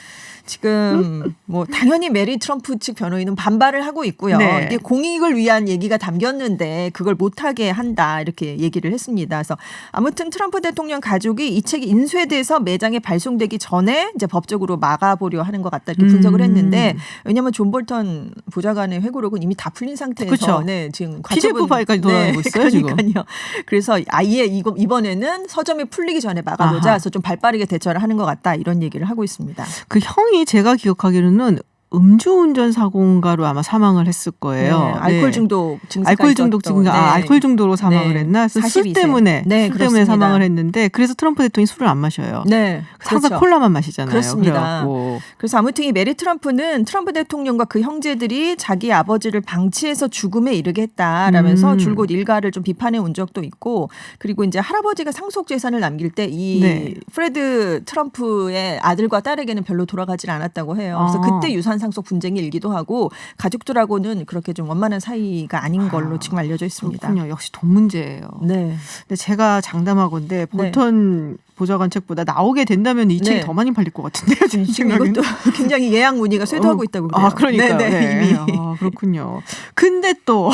지금 뭐 당연히 메리 트럼프 측 변호인은 반발을 하고 있고요. 네. 이게 공익을 위한 얘기가 담겼는데 그걸 못하게 한다 이렇게 얘기를 했습니다. 그래서 아무튼 트럼프 대통령 가족이 이 책이 인쇄돼서 매장에 발송되기 전에 이제 법적으로 막아보려 하는 것 같다 이렇게 분석을 했는데 왜냐하면 존 볼턴 보좌관의 회고록은 이미 다 풀린 상태에서 그쵸. 네, 지금 PDF 파일까지 돌아다니고 있어요, 지금. 그러니까요. 그래서 아예 이번에는 서점이 풀리기 전에 막아보자. 아하. 그래서 좀 발빠르게 대처를 하는 것 같다 이런 얘기를 하고 있습니다. 그 형이 제가 기억하기로는 음주운전 사고인가로 아마 사망을 했을 거예요. 네, 알코올 중독 증세가 알코올 중독 있었던, 증가, 네. 알코올 중독으로 사망을 네. 했나? 그래서 술 42세. 때문에 네, 술 때문에 그렇습니다. 사망을 했는데 그래서 트럼프 대통령이 술을 안 마셔요. 네, 항상 그렇죠. 콜라만 마시잖아요. 그렇습니다. 그래갖고. 그래서 아무튼 이 메리 트럼프는 트럼프 대통령과 그 형제들이 자기 아버지를 방치해서 죽음에 이르게 했다라면서 줄곧 일가를 좀 비판해 온 적도 있고 그리고 이제 할아버지가 상속 재산을 남길 때 이 네. 프레드 트럼프의 아들과 딸에게는 별로 돌아가질 않았다고 해요. 그래서 그때 유산 상속 분쟁이 일기도 하고 가족들하고는 그렇게 좀 원만한 사이가 아닌 걸로 지금 알려져 있습니다. 그렇군요. 역시 돈 문제예요. 네. 근데 제가 장담하건데 볼턴 보좌관 책보다 나오게 된다면 이 책이 네. 더 많이 팔릴 것 같은데요. 제 지금 생각에는. 이것도 굉장히 예약 문의가 쇄도하고 있다고 그래요. 아, 그러니까요. 네, 네. 이미. 그렇군요. 근데 또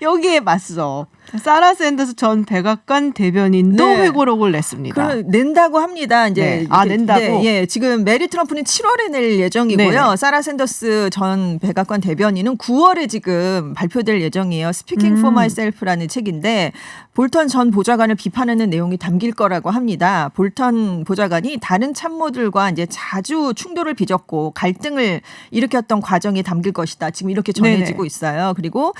여기에 맞서 사라 샌더스 전 백악관 대변인도 네. 회고록을 냈습니다. 낸다고 합니다. 이제 네. 이렇게, 낸다고? 네, 예, 지금 메리 트럼프는 7월에 낼 예정이고요. 네. 사라 샌더스 전 백악관 대변인은 9월에 지금 발표될 예정이에요. Speaking for Myself라는 책인데 볼턴 전 보좌관을 비판하는 내용이 담길 거라고 합니다. 볼턴 보좌관이 다른 참모들과 이제 자주 충돌을 빚었고 갈등을 일으켰던 과정이 담길 것이다. 지금 이렇게 전해지고 네네. 있어요. 그리고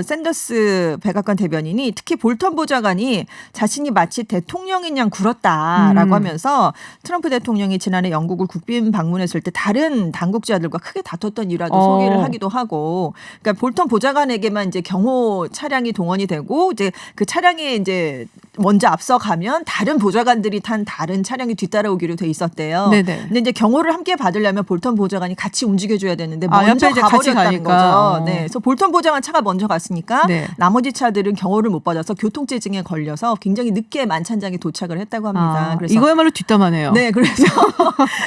샌더스 백악관 대변인이 특히 볼턴 보좌관이 자신이 마치 대통령인 양 굴었다라고 하면서 트럼프 대통령이 지난해 영국을 국빈 방문했을 때 다른 당국자들과 크게 다퉜던 일화도 소개를 하기도 하고 그러니까 볼턴 보좌관에게만 이제 경호 차량이 동원이 되고 이제 그 차량에 이제 먼저 앞서가면 다른 보좌관들이 탄 다른 차량이 뒤따라오기로 돼 있었대요. 네네. 근데 이제 경호를 함께 받으려면 볼턴 보좌관이 같이 움직여줘야 되는데 아, 먼저 옆에 이제 같이 가버렸다는 가니까. 거죠. 네, 그래서 볼턴 보좌관 차가 먼저 갔으니까 네. 나머지 차들은 경호를 못 받아서 교통체증에 걸려서 굉장히 늦게 만찬장에 도착을 했다고 합니다. 그래서 이거야말로 뒷담화네요. 네, 그래서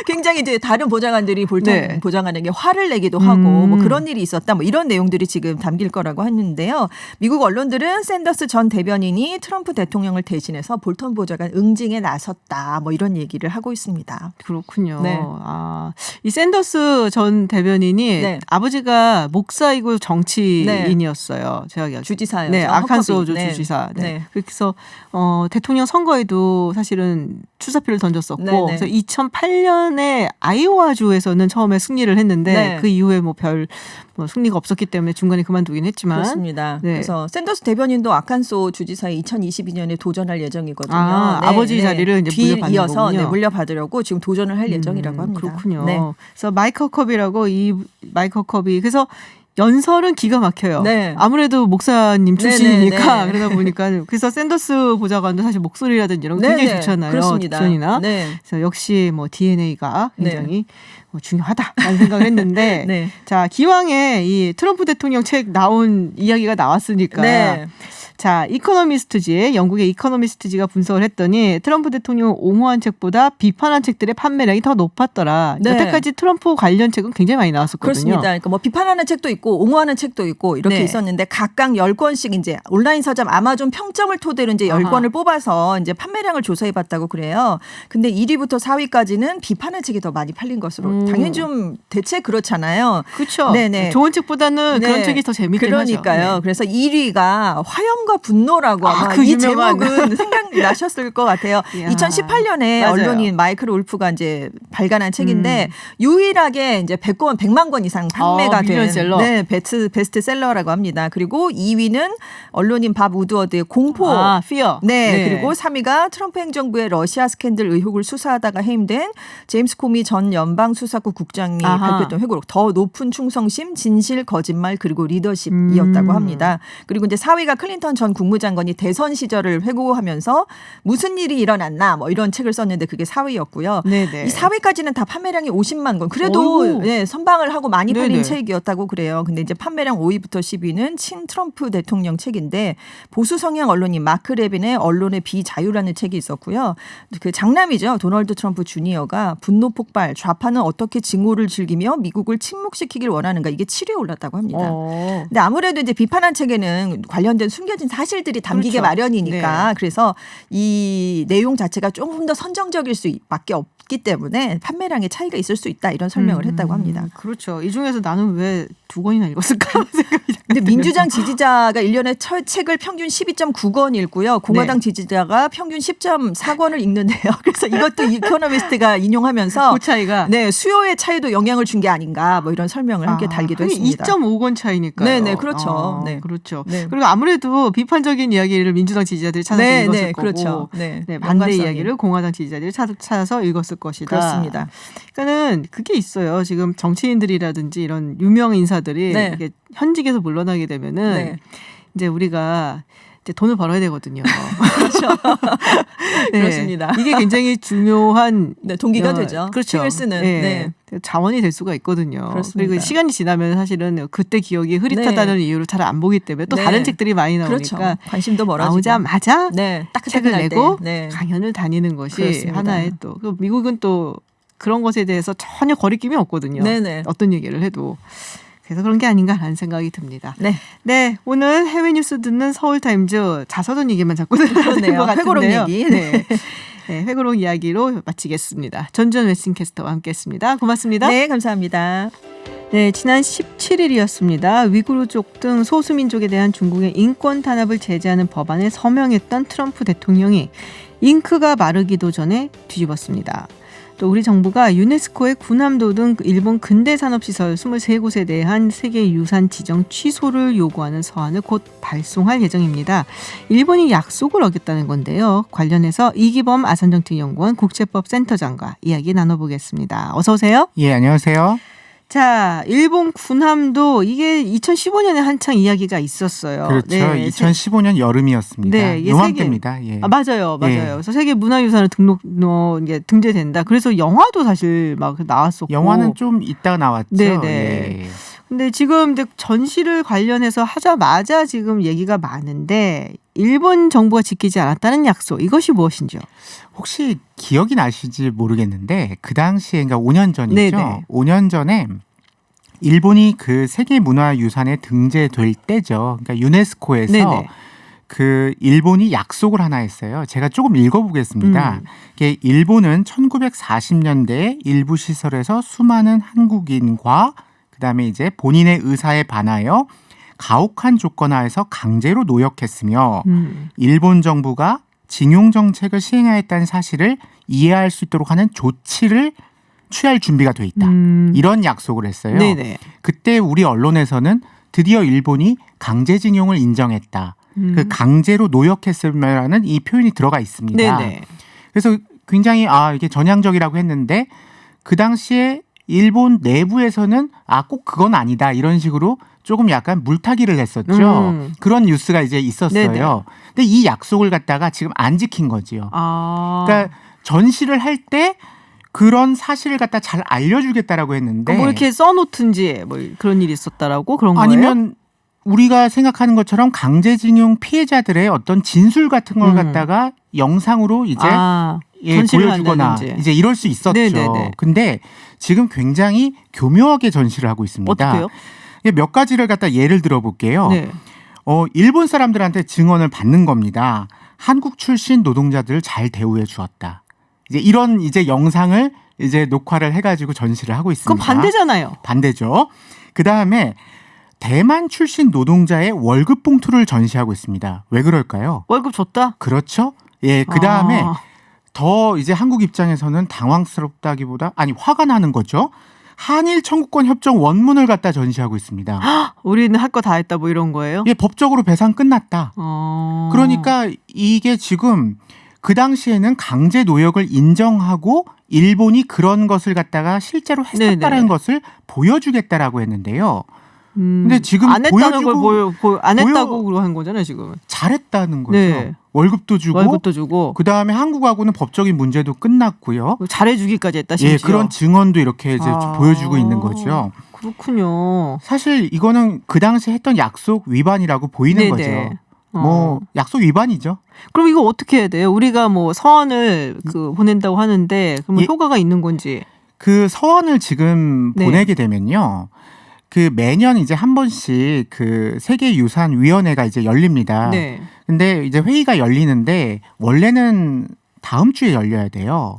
굉장히 이제 다른 보좌관들이 볼턴 네. 보좌관에게 화를 내기도 하고 뭐 그런 일이 있었다, 뭐 이런 내용들이 지금 담길 거라고 했는데요. 미국 언론들은 샌더스 전 대변인이 트럼프 대통령을 대신해서 볼턴 보좌관 응징에 나섰다. 뭐 이런 얘기를 하고 있습니다. 그렇군요. 네. 이 샌더스 전 대변인이 네. 아버지가 목사이고 정치인이었어요. 제가 기억에. 주지사였죠. 네, 아칸소 허커비. 네. 주지사. 네. 네. 그래서 대통령 선거에도 사실은 출사표를 던졌었고, 네, 네. 그래서 2008년에 아이오와주에서는 처음에 승리를 했는데 네. 그 이후에 뭐 승리가 없었기 때문에 중간에 그만두긴 했지만. 그렇습니다. 네. 그래서 샌더스 대변인도 아칸소 주지사에 2022년에 도전할 예정이거든요. 아버지 자리를 이제 뒤 물려받는 이어서 거군요. 물려받으려고 지금 도전을 할 예정이라고 합니다. 그렇군요. 네. 그래서 마이크 허컵이라고 이 마이크 허컵이 그래서 연설은 기가 막혀요. 네. 아무래도 목사님 출신이니까 네. 그러다 보니까 그래서 샌더스 보좌관도 사실 목소리라든지 이런 거 네, 굉장히 네. 좋잖아요. 그렇습니다. 딕션이나. 네. 그래서 역시 뭐 DNA가 네. 굉장히 중요하다라는 생각을 했는데 네. 자 기왕에 이 트럼프 대통령 책 나온 이야기가 나왔으니까 네. 자, 영국의 이코노미스트지가 분석을 했더니 트럼프 대통령 옹호한 책보다 비판한 책들의 판매량이 더 높았더라. 네. 여태까지 트럼프 관련 책은 굉장히 많이 나왔었거든요. 그렇습니다. 그러니까 뭐 비판하는 책도 있고 옹호하는 책도 있고 이렇게 네. 있었는데 각각 10권씩 이제 온라인 서점 아마존 평점을 토대로 이제 10권을 뽑아서 이제 판매량을 조사해 봤다고 그래요. 근데 1위부터 4위까지는 비판의 책이 더 많이 팔린 것으로 당연히 좀 대체 그렇잖아요. 그렇죠. 네네. 좋은 책보다는 그런 책이 더 재밌긴 그러니까요. 하죠. 네. 그래서 1위가 화염과 분노라고 아마 그 이 유명한. 제목은 생각나셨을 것 같아요. 이야. 2018년에 맞아요. 언론인 마이클 울프가 이제 발간한 책인데 유일하게 이제 100만 권 이상 판매가 된 밀리언셀러. 네, 베스트셀러라고 합니다. 그리고 2위는 언론인 밥 우드워드의 공포. 피어. 네, 그리고 3위가 트럼프 행정부의 러시아 스캔들 의혹을 수사하다가 해임된 제임스 코미 전 연방수사국 국장이 발표했던 회고록 더 높은 충성심, 진실, 거짓말 그리고 리더십이었다고 합니다. 그리고 이제 4위가 클린턴 전 국무장관이 대선 시절을 회고하면서 무슨 일이 일어났나 뭐 이런 책을 썼는데 그게 4위였고요. 네네. 이 4위까지는 다 판매량이 50만 권. 그래도 네, 선방을 하고 많이 팔린 네네. 책이었다고 그래요. 근데 이제 판매량 5위부터 10위는 친 트럼프 대통령 책인데 보수 성향 언론인 마크 레빈의 언론의 비자유라는 책이 있었고요. 그 장남이죠. 도널드 트럼프 주니어가 분노 폭발, 좌파는 어떻게 증오를 즐기며 미국을 침묵시키길 원하는가 이게 7위에 올랐다고 합니다. 근데 아무래도 이제 비판한 책에는 관련된 숨겨진 사실들이 담기게 그렇죠. 마련이니까 네. 그래서 이 내용 자체가 조금 더 선정적일 수밖에 없기 때문에 판매량의 차이가 있을 수 있다 이런 설명을 했다고 합니다. 그렇죠. 이 중에서 나는 왜 2권이나 읽었을까 생각이 근데 민주당 지지자가 1년에 책을 평균 12.9권 읽고요. 공화당 지지자가 평균 10.4권을 읽는데요. 그래서 이것도 이코노미스트가 인용하면서 그 차이가 네, 수요의 차이도 영향을 준 게 아닌가 뭐 이런 설명을 함께 달기도 했습니다. 2.5권 차이니까요. 네네, 그렇죠. 네. 그렇죠. 네. 그리고 아무래도 비판적인 이야기를 민주당 지지자들이 찾아서 네, 읽었을 네, 거고 그렇죠. 네, 반대 연관성이. 이야기를 공화당 지지자들이 찾아서 읽었을 것이다. 그렇습니다. 그러니까는 그게 있어요. 지금 정치인들이라든지 이런 유명 인사들이 네. 이렇게 현직에서 물러나게 되면은 네. 이제 우리가 이제 돈을 벌어야 되거든요. 네. 그렇습니다. 이게 굉장히 중요한 네, 동기가 되죠. 그렇죠. 힘을 쓰는. 네. 네. 자원이 될 수가 있거든요. 그렇습니다. 그리고 시간이 지나면 사실은 그때 기억이 흐릿하다는 이유로 잘 안 보기 때문에 또 네. 다른 책들이 많이 그렇죠. 나오니까 관심도 멀어지고. 나오자마자 네, 책을 따끈따끈할 내고 때. 네. 강연을 다니는 것이 그렇습니다. 하나의 또 미국은 또 그런 것에 대해서 전혀 거리낌이 없거든요. 네네. 어떤 얘기를 해도. 그래서 그런 게 아닌가라는 생각이 듭니다. 네. 네, 오늘 해외 뉴스 듣는 서울타임즈 자서전 얘기만 자꾸 들어야 되는 그러네요. 것 같은데요. 회고록 얘기. 네. 네, 회고록 이야기로 마치겠습니다. 전주현 웨스팅캐스터와 함께했습니다. 고맙습니다. 네, 감사합니다. 네, 지난 17일이었습니다. 위구르족 등 소수민족에 대한 중국의 인권 탄압을 제재하는 법안에 서명했던 트럼프 대통령이 잉크가 마르기도 전에 뒤집었습니다. 또 우리 정부가 유네스코의 군함도 등 일본 근대산업시설 23곳에 대한 세계유산 지정 취소를 요구하는 서한을 곧 발송할 예정입니다. 일본이 약속을 어겼다는 건데요. 관련해서 이기범 아산정책연구원 국제법센터장과 이야기 나눠보겠습니다. 어서 오세요. 예, 안녕하세요. 자, 일본 군함도 이게 2015년에 한창 이야기가 있었어요. 그렇죠. 네, 2015년 여름이었습니다. 네, 이게 요맘때입니다. 예. 맞아요. 예. 그래서 세계 문화유산을 이게 등재된다. 그래서 영화도 사실 막 나왔었고. 영화는 좀 이따가 나왔죠. 네네. 예. 근데 지금 이제 전시를 관련해서 하자마자 지금 얘기가 많은데 일본 정부가 지키지 않았다는 약속 이것이 무엇인지요? 혹시 기억이 나실지 모르겠는데 그 당시에 그러니까 5년 전이죠. 네네. 5년 전에 일본이 그 세계문화유산에 등재될 때죠. 그러니까 유네스코에서 네네. 그 일본이 약속을 하나 했어요. 제가 조금 읽어보겠습니다. 이게 일본은 1940년대에 일부 시설에서 수많은 한국인과 그다음에 이제 본인의 의사에 반하여 가혹한 조건 하에서 강제로 노역했으며 일본 정부가 징용 정책을 시행하였다는 사실을 이해할 수 있도록 하는 조치를 취할 준비가 돼 있다. 이런 약속을 했어요. 네네. 그때 우리 언론에서는 드디어 일본이 강제징용을 인정했다. 그 강제로 노역했음이라는 이 표현이 들어가 있습니다. 네네. 그래서 굉장히 이게 전향적이라고 했는데 그 당시에 일본 내부에서는 꼭 그건 아니다 이런 식으로 조금 약간 물타기를 했었죠. 그런 뉴스가 이제 있었어요. 네네. 근데 이 약속을 갖다가 지금 안 지킨 거지요. 그러니까 전시를 할 때 그런 사실을 갖다 잘 알려주겠다라고 했는데 뭐 이렇게 써놓든지 뭐 그런 일이 있었다라고 그런 거예요? 아니면 우리가 생각하는 것처럼 강제징용 피해자들의 어떤 진술 같은 걸 갖다가 영상으로 이제 전시를 보여주거나 한다든지. 이제 이럴 수 있었죠. 네네네. 근데 지금 굉장히 교묘하게 전시를 하고 있습니다. 어떻게요? 몇 가지를 갖다 예를 들어볼게요. 네. 일본 사람들한테 증언을 받는 겁니다. 한국 출신 노동자들을 잘 대우해 주었다. 이제 이런 이제 영상을 이제 녹화를 해가지고 전시를 하고 있습니다. 그건 반대잖아요. 반대죠. 그 다음에 대만 출신 노동자의 월급 봉투를 전시하고 있습니다. 왜 그럴까요? 월급 줬다? 그렇죠. 예, 그 다음에 더 이제 한국 입장에서는 당황스럽다기보다 화가 나는 거죠. 한일 청구권 협정 원문을 갖다 전시하고 있습니다. 우리는 할 거 다 했다 뭐 이런 거예요? 예, 법적으로 배상 끝났다. 그러니까 이게 지금 그 당시에는 강제 노역을 인정하고 일본이 그런 것을 갖다가 실제로 했었다는 네네. 것을 보여주겠다라고 했는데요. 근데 지금 안 했다는 보여주고 걸 안 했다고 한 거잖아요, 지금. 잘했다는 거죠. 네. 월급도 주고 월급도 주고 그 다음에 한국하고는 법적인 문제도 끝났고요. 잘해주기까지 했다 심지어. 예, 그런 증언도 이렇게 이제 보여주고 있는 거죠. 그렇군요. 사실 이거는 그 당시 했던 약속 위반이라고 보이는 네네. 거죠. 뭐 약속 위반이죠. 그럼 이거 어떻게 해야 돼요? 우리가 뭐 서한을 보낸다고 하는데 그러면 효과가 있는 건지. 그 서한을 지금 네. 보내게 되면요. 그 매년 이제 한 번씩 그 세계유산위원회가 이제 열립니다. 네. 근데 이제 회의가 열리는데 원래는 다음 주에 열려야 돼요.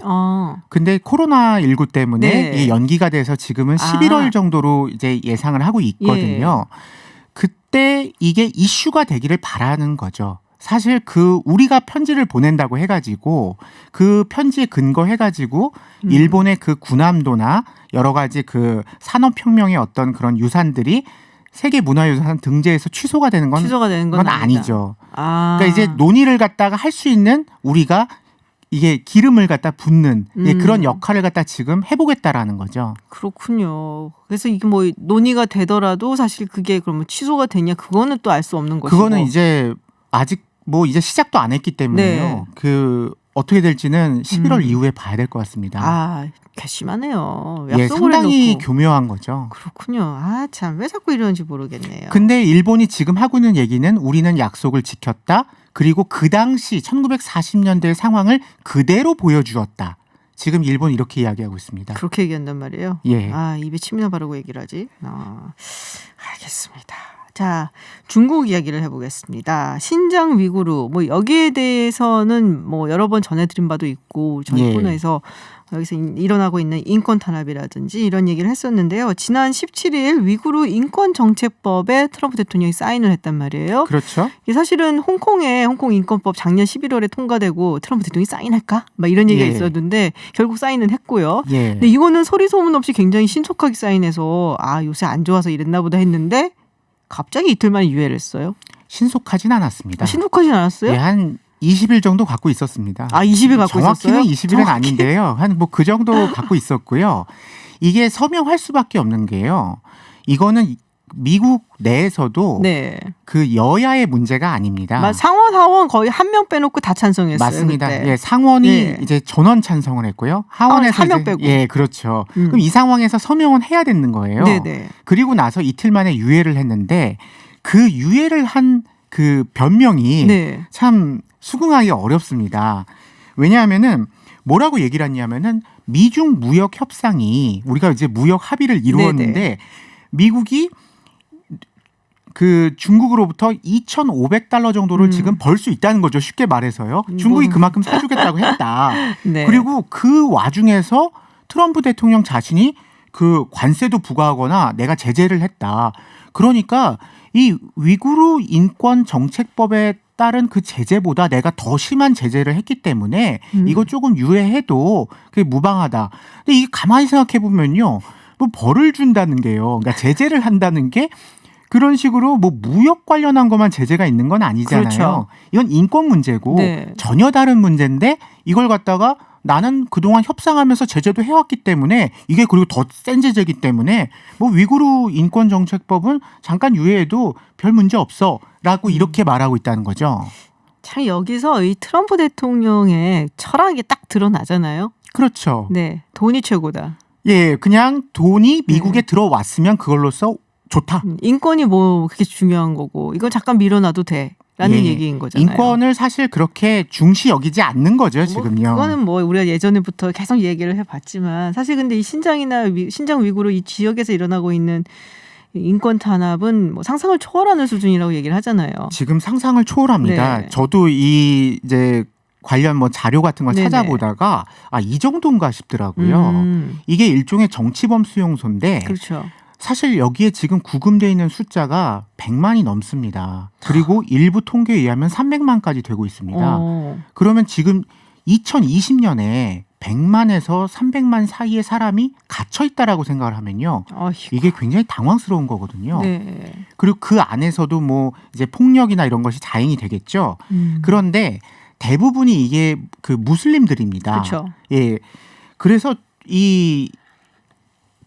근데 코로나19 때문에 네. 이게 연기가 돼서 지금은 11월 정도로 이제 예상을 하고 있거든요. 그때 이게 이슈가 되기를 바라는 거죠. 사실 우리가 편지를 보낸다고 해가지고 그 편지에 근거해가지고 일본의 그 군함도나 여러 가지 그 산업혁명의 어떤 그런 유산들이 세계문화유산 등재에서 취소가 되는 건 아니죠. 그러니까 이제 논의를 갖다가 할 수 있는 우리가 이게 기름을 갖다 붓는 그런 역할을 갖다 지금 해보겠다라는 거죠. 그렇군요. 그래서 이게 뭐 논의가 되더라도 사실 그게 그러면 취소가 되냐 그거는 또 알 수 없는 것이고. 그거는 이제 아직 뭐 이제 시작도 안 했기 때문에요. 그 어떻게 될지는 11월 이후에 봐야 될 것 같습니다. 괘씸하네요. 예, 약속을 상당히 해놓고. 교묘한 거죠. 그렇군요. 참 왜 자꾸 이러는지 모르겠네요. 근데 일본이 지금 하고 있는 얘기는 우리는 약속을 지켰다. 그리고 그 당시 1940년대의 상황을 그대로 보여주었다. 지금 일본 이렇게 이야기하고 있습니다. 그렇게 얘기한단 말이에요. 예. 입에 침이나 바르고 얘기를 하지. 알겠습니다. 자, 중국 이야기를 해보겠습니다. 신장 위구르 뭐 여기에 대해서는 뭐 여러 번 전해드린 바도 있고 저희 코너에서 여기서 일어나고 있는 인권 탄압이라든지 이런 얘기를 했었는데요. 지난 17일 위구르 인권정책법에 트럼프 대통령이 사인을 했단 말이에요. 그렇죠. 이게 사실은 홍콩 인권법 작년 11월에 통과되고 트럼프 대통령이 사인할까? 막 이런 얘기가 있었는데 결국 사인은 했고요. 근데 이거는 소리 소문 없이 굉장히 신속하게 사인해서 요새 안 좋아서 이랬나 보다 했는데 갑자기 이틀 만에 유예를 했어요. 신속하진 않았습니다. 신속하진 않았어요? 예, 한 20일 정도 갖고 있었습니다. 20일 갖고 정확히는 있었어요? 20일은 아닌데요. 한 뭐 그 정도 갖고 있었고요. 이게 서명할 수밖에 없는 게요. 이거는 미국 내에서도 그 여야의 문제가 아닙니다. 상원 하원 거의 한 명 빼놓고 다 찬성했어요. 맞습니다. 그때. 예, 상원이 이제 전원 찬성을 했고요. 하원에서 한 명 빼고. 예, 그렇죠. 그럼 이 상황에서 서명은 해야 되는 거예요. 네네. 그리고 나서 이틀 만에 유예를 했는데 그 유예를 한 그 변명이 참 수긍하기 어렵습니다. 왜냐하면은 뭐라고 얘기를 했냐면은 미중 무역 협상이 우리가 이제 무역 합의를 이루었는데 미국이 그 중국으로부터 2,500달러 정도를 지금 벌 수 있다는 거죠. 쉽게 말해서요. 중국이 그만큼 사주겠다고 했다. 네. 그리고 그 와중에서 트럼프 대통령 자신이 그 관세도 부과하거나 내가 제재를 했다. 그러니까 이 위구르 인권 정책법에 따른 그 제재보다 내가 더 심한 제재를 했기 때문에 이거 조금 유예해도 그게 무방하다. 근데 이게 가만히 생각해 보면요. 뭐 벌을 준다는 게요. 그러니까 제재를 한다는 게 그런 식으로 뭐 무역 관련한 것만 제재가 있는 건 아니잖아요. 그렇죠. 이건 인권 문제고 네. 전혀 다른 문제인데 이걸 갖다가 나는 그동안 협상하면서 제재도 해왔기 때문에 이게 그리고 더 센 제재이기 때문에 뭐 위구르 인권 정책법은 잠깐 유예해도 별 문제 없어라고 이렇게 말하고 있다는 거죠. 참 여기서 이 트럼프 대통령의 철학이 딱 드러나잖아요. 그렇죠. 네, 돈이 최고다. 예, 그냥 돈이 미국에 네. 들어왔으면 그걸로써 좋다. 인권이 뭐 그렇게 중요한 거고 이건 잠깐 밀어놔도 돼라는 예, 얘기인 거잖아요. 인권을 사실 그렇게 중시 여기지 않는 거죠, 뭐 지금요. 그거는 뭐 우리가 예전부터 계속 얘기를 해봤지만 사실 근데 이 신장이나 신장 위구르 이 지역에서 일어나고 있는 인권 탄압은 뭐 상상을 초월하는 수준이라고 얘기를 하잖아요. 지금 상상을 초월합니다. 네. 저도 이 이제 관련 뭐 자료 같은 걸 네네. 찾아보다가 이 정도인가 싶더라고요. 이게 일종의 정치범 수용소인데 그렇죠. 사실 여기에 지금 구금되어 있는 숫자가 100만이 넘습니다. 그리고 일부 통계에 의하면 300만까지 되고 있습니다. 그러면 지금 2020년에 100만에서 300만 사이의 사람이 갇혀 있다라고 생각을 하면요. 이게 굉장히 당황스러운 거거든요. 네. 그리고 그 안에서도 뭐 이제 폭력이나 이런 것이 자행이 되겠죠. 그런데 대부분이 이게 그 무슬림들입니다. 그렇죠. 예. 그래서 이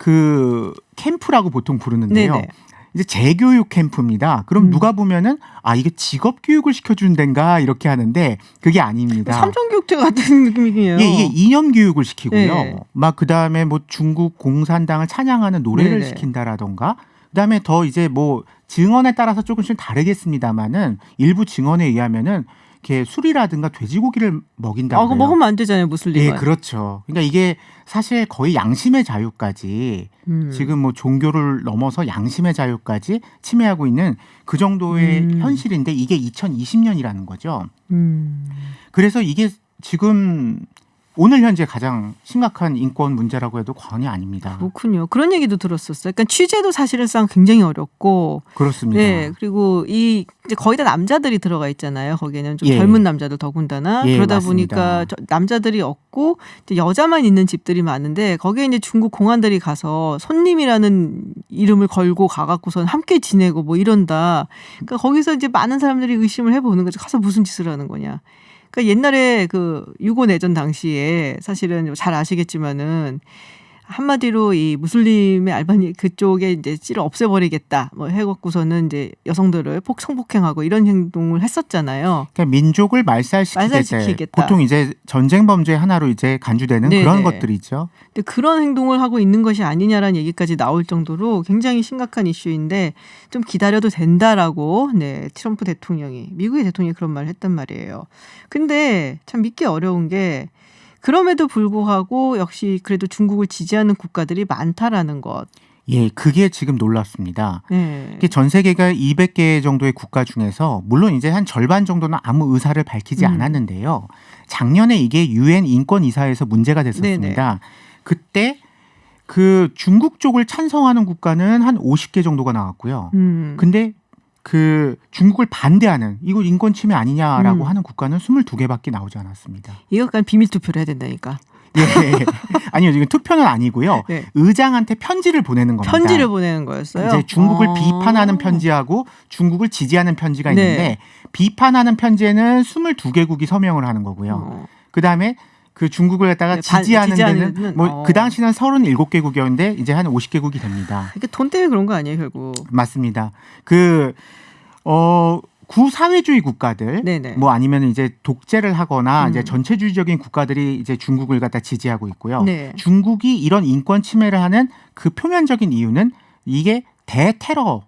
그 캠프라고 보통 부르는데요. 네네. 이제 재교육 캠프입니다. 그럼 누가 보면은 이게 직업 교육을 시켜주는 데인가 이렇게 하는데 그게 아닙니다. 삼성교육대 같은 느낌이에요. 예, 이게 이념 교육을 시키고요. 네. 막 그다음에 뭐 중국 공산당을 찬양하는 노래를 네네. 시킨다라던가 그다음에 더 이제 뭐 증언에 따라서 조금씩 다르겠습니다만은 일부 증언에 의하면은 이렇게 술이라든가 돼지고기를 먹인다고요. 그거 먹으면 안 되잖아요, 무슬림은. 예, 그렇죠. 그러니까 이게 사실 거의 양심의 자유까지 지금 뭐 종교를 넘어서 양심의 자유까지 침해하고 있는 그 정도의 현실인데 이게 2020년이라는 거죠. 그래서 이게 지금 오늘 현재 가장 심각한 인권 문제라고 해도 과언이 아닙니다. 그렇군요. 그런 얘기도 들었었어요. 그러니까 취재도 사실상 굉장히 어렵고, 그렇습니다. 네, 그리고 이제 거의 다 남자들이 들어가 있잖아요. 거기에는 좀 예. 젊은 남자들 더군다나 예, 그러다 맞습니다. 보니까 남자들이 없고 이제 여자만 있는 집들이 많은데 거기에 이제 중국 공안들이 가서 손님이라는 이름을 걸고 가갖고선 함께 지내고 뭐 이런다. 그러니까 거기서 이제 많은 사람들이 의심을 해보는 거죠. 가서 무슨 짓을 하는 거냐. 그러니까 옛날에 그 유고 내전 당시에 사실은 잘 아시겠지만은 한마디로 이 무슬림의 알바니 그쪽에 이제 찌를 없애버리겠다 뭐 해갖고서는 이제 여성들을 성폭행하고 이런 행동을 했었잖아요. 그러니까 민족을 말살시키겠다. 보통 이제 전쟁 범죄 하나로 이제 간주되는 네네. 그런 것들이죠. 근데 그런 행동을 하고 있는 것이 아니냐라는 얘기까지 나올 정도로 굉장히 심각한 이슈인데 좀 기다려도 된다라고 네 트럼프 대통령이 미국의 대통령이 그런 말을 했단 말이에요. 근데 참 믿기 어려운 게 그럼에도 불구하고 역시 그래도 중국을 지지하는 국가들이 많다라는 것. 예, 그게 지금 놀랍습니다. 네. 이게 전 세계가 200개 정도의 국가 중에서 물론 이제 한 절반 정도는 아무 의사를 밝히지 않았는데요. 작년에 이게 유엔 인권이사에서 문제가 됐었습니다. 네네. 그때 그 중국 쪽을 찬성하는 국가는 한 50개 정도가 나왔고요. 근데 그 중국을 반대하는 이거 인권 침해 아니냐라고 하는 국가는 22개밖에 나오지 않았습니다. 이거 약간 비밀 투표를 해야 된다니까. 예. 아니요, 지금 투표는 아니고요. 네. 의장한테 편지를 보내는 겁니다. 편지를 보내는 거였어요. 이제 중국을 비판하는 편지하고 중국을 지지하는 편지가 있는데 네. 비판하는 편지에는 22개국이 서명을 하는 거고요. 그다음에 그 중국을 갖다가 네, 지지하는 지지하는 데는 뭐 그 당시는 37개국이었는데 이제 한 50개국이 됩니다. 이게 돈 때문에 그런 거 아니에요, 결국. 맞습니다. 구사회주의 국가들, 네네. 뭐 아니면 이제 독재를 하거나 이제 전체주의적인 국가들이 이제 중국을 갖다 지지하고 있고요. 네. 중국이 이런 인권 침해를 하는 그 표면적인 이유는 이게 대테러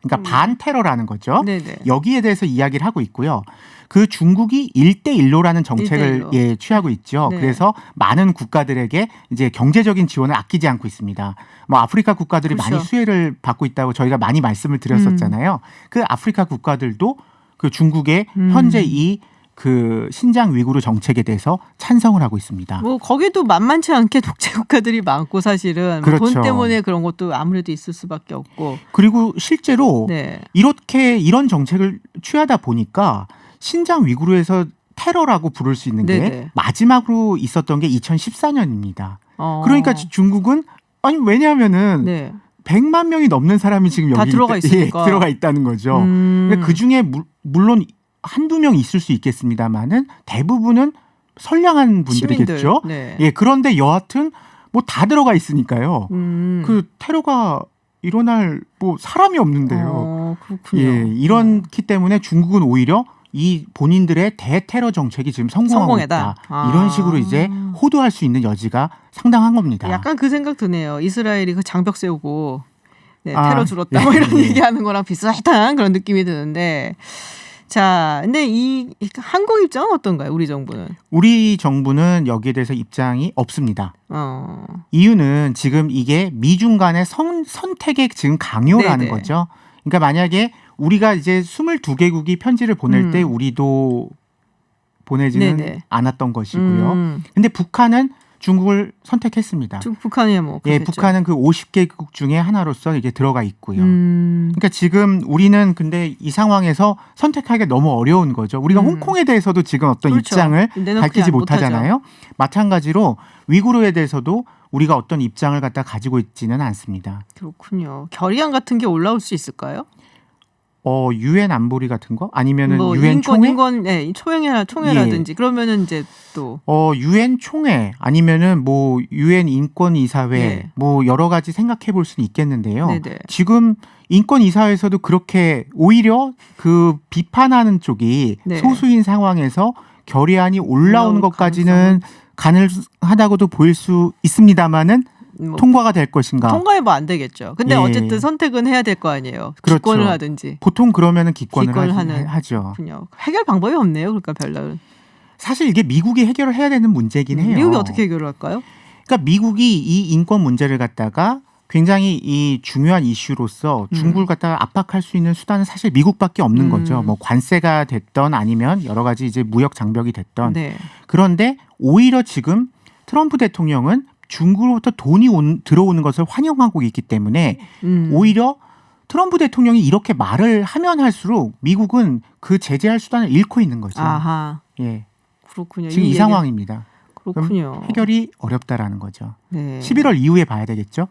그러니까 반테러라는 거죠. 네네. 여기에 대해서 이야기를 하고 있고요. 그 중국이 1대1로라는 정책을 1대1로. 예, 취하고 있죠. 네. 그래서 많은 국가들에게 이제 경제적인 지원을 아끼지 않고 있습니다. 뭐 아프리카 국가들이 그렇죠. 많이 수혜를 받고 있다고 저희가 많이 말씀을 드렸었잖아요. 그 아프리카 국가들도 그 중국의 현재 이 그 신장 위구르 정책에 대해서 찬성을 하고 있습니다. 뭐 거기도 만만치 않게 독재 국가들이 많고 사실은 뭐 그렇죠. 돈 때문에 그런 것도 아무래도 있을 수밖에 없고. 그리고 실제로 네. 이런 정책을 취하다 보니까 신장 위구르에서 테러라고 부를 수 있는 게 네네. 마지막으로 있었던 게 2014년입니다. 어. 그러니까 중국은 아니 왜냐하면은 네. 100만 명이 넘는 사람이 지금 다 여기 들어가 있으니까. 들어가 있다는 거죠. 음. 그 중에 물론 한두 명 있을 수 있겠습니다만은 대부분은 선량한 분들이겠죠. 시민들. 네. 예, 그런데 여하튼 뭐 다 들어가 있으니까요. 그 테러가 일어날 뭐 사람이 없는데요. 그렇군요. 예, 이렇기 때문에 중국은 오히려 이 본인들의 대테러 정책이 지금 성공하고 성공했다. 있다. 이런 식으로 이제 호도할 수 있는 여지가 상당한 겁니다. 약간 그 생각 드네요. 이스라엘이 그 장벽 세우고 네, 아, 테러 줄었다 뭐 이런 예. 얘기하는 거랑 비슷한 그런 느낌이 드는데, 자, 근데 이 한국 입장은 어떤가요? 우리 정부는? 우리 정부는 여기에 대해서 입장이 없습니다. 어. 이유는 지금 이게 미중 간의 선택의 지금 강요라는 네네. 거죠. 그러니까 만약에 우리가 이제 22개국이 편지를 보낼 때 우리도 보내지는 네네. 않았던 것이고요. 근데 북한은 중국을 선택했습니다. 북한이 뭐 예, 그렇겠죠. 북한은 그 50개국 중에 하나로서 이게 들어가 있고요. 음. 그러니까 지금 우리는 근데 이 상황에서 선택하기가 너무 어려운 거죠. 우리가 홍콩에 대해서도 지금 어떤 그렇죠. 입장을 내놓지 밝히지 못하죠. 못하잖아요. 마찬가지로 위구르에 대해서도 우리가 어떤 입장을 갖다 가지고 있지는 않습니다. 그렇군요. 결의안 같은 게 올라올 수 있을까요? 유엔 안보리 같은 거 아니면은 뭐 유엔 총회? 네, 총회라든지 그러면은 이제 또 유엔 총회 아니면은 뭐 유엔 인권 이사회 네. 뭐 여러 가지 생각해 볼 수는 있겠는데요. 네네. 지금 인권 이사회에서도 그렇게 오히려 그 비판하는 쪽이 네. 소수인 상황에서 결의안이 올라오는 올라올 것까지는 가능하다고도 보일 수 있습니다만은 뭐 통과가 될 것인가? 통과해 뭐 안 되겠죠. 근데 예. 어쨌든 선택은 해야 될 거 아니에요. 그렇죠. 기권을 하든지. 보통 그러면은 기권을 하는 하죠. 그렇군요. 해결 방법이 없네요. 그러니까 별로. 사실 이게 미국이 해결을 해야 되는 문제긴 해요. 미국이 어떻게 해결을 할까요? 그러니까 미국이 이 인권 문제를 갖다가 굉장히 이 중요한 이슈로서 중국을 갖다가 압박할 수 있는 수단은 사실 미국밖에 없는 거죠. 뭐 관세가 됐던 아니면 여러 가지 이제 무역 장벽이 됐던. 네. 그런데 오히려 지금 트럼프 대통령은 중국으로부터 돈이 들어오는 것을 환영하고 있기 때문에 오히려 트럼프 대통령이 이렇게 말을 하면 할수록 미국은 그 제재할 수단을 잃고 있는 거죠. 아하. 예. 그렇군요. 지금 이 얘기- 상황입니다. 그렇군요. 그럼 해결이 어렵다라는 거죠. 네. 11월 이후에 봐야 되겠죠?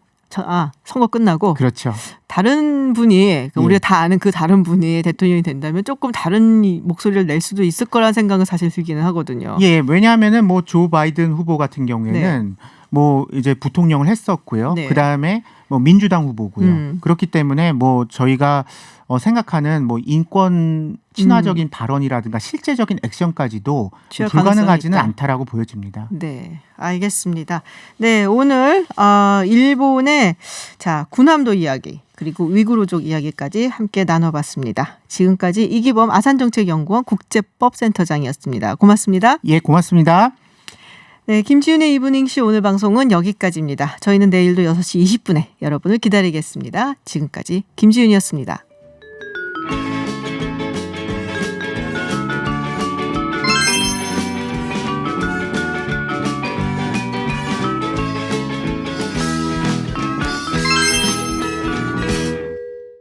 선거 끝나고 그렇죠. 다른 분이 우리가 예. 다 아는 그 다른 분이 대통령이 된다면 조금 다른 목소리를 낼 수도 있을 거라는 생각은 사실 들기는 하거든요. 예, 왜냐하면은 뭐 조 바이든 후보 같은 경우에는 뭐 이제 부통령을 했었고요. 네. 그 다음에 뭐 민주당 후보고요. 그렇기 때문에 뭐 저희가 생각하는 뭐 인권 친화적인 발언이라든가 실제적인 액션까지도 취할 불가능하지는 가능성이 있다. 않다라고 보여집니다. 네, 알겠습니다. 네, 오늘 일본의 군함도 이야기 그리고 위구르족 이야기까지 함께 나눠봤습니다. 지금까지 이기범 아산정책연구원 국제법센터장이었습니다. 고맙습니다. 예, 고맙습니다. 네, 김지윤의 이브닝쇼 오늘 방송은 여기까지입니다. 저희는 내일도 6시 20분에 여러분을 기다리겠습니다. 지금까지 김지윤이었습니다.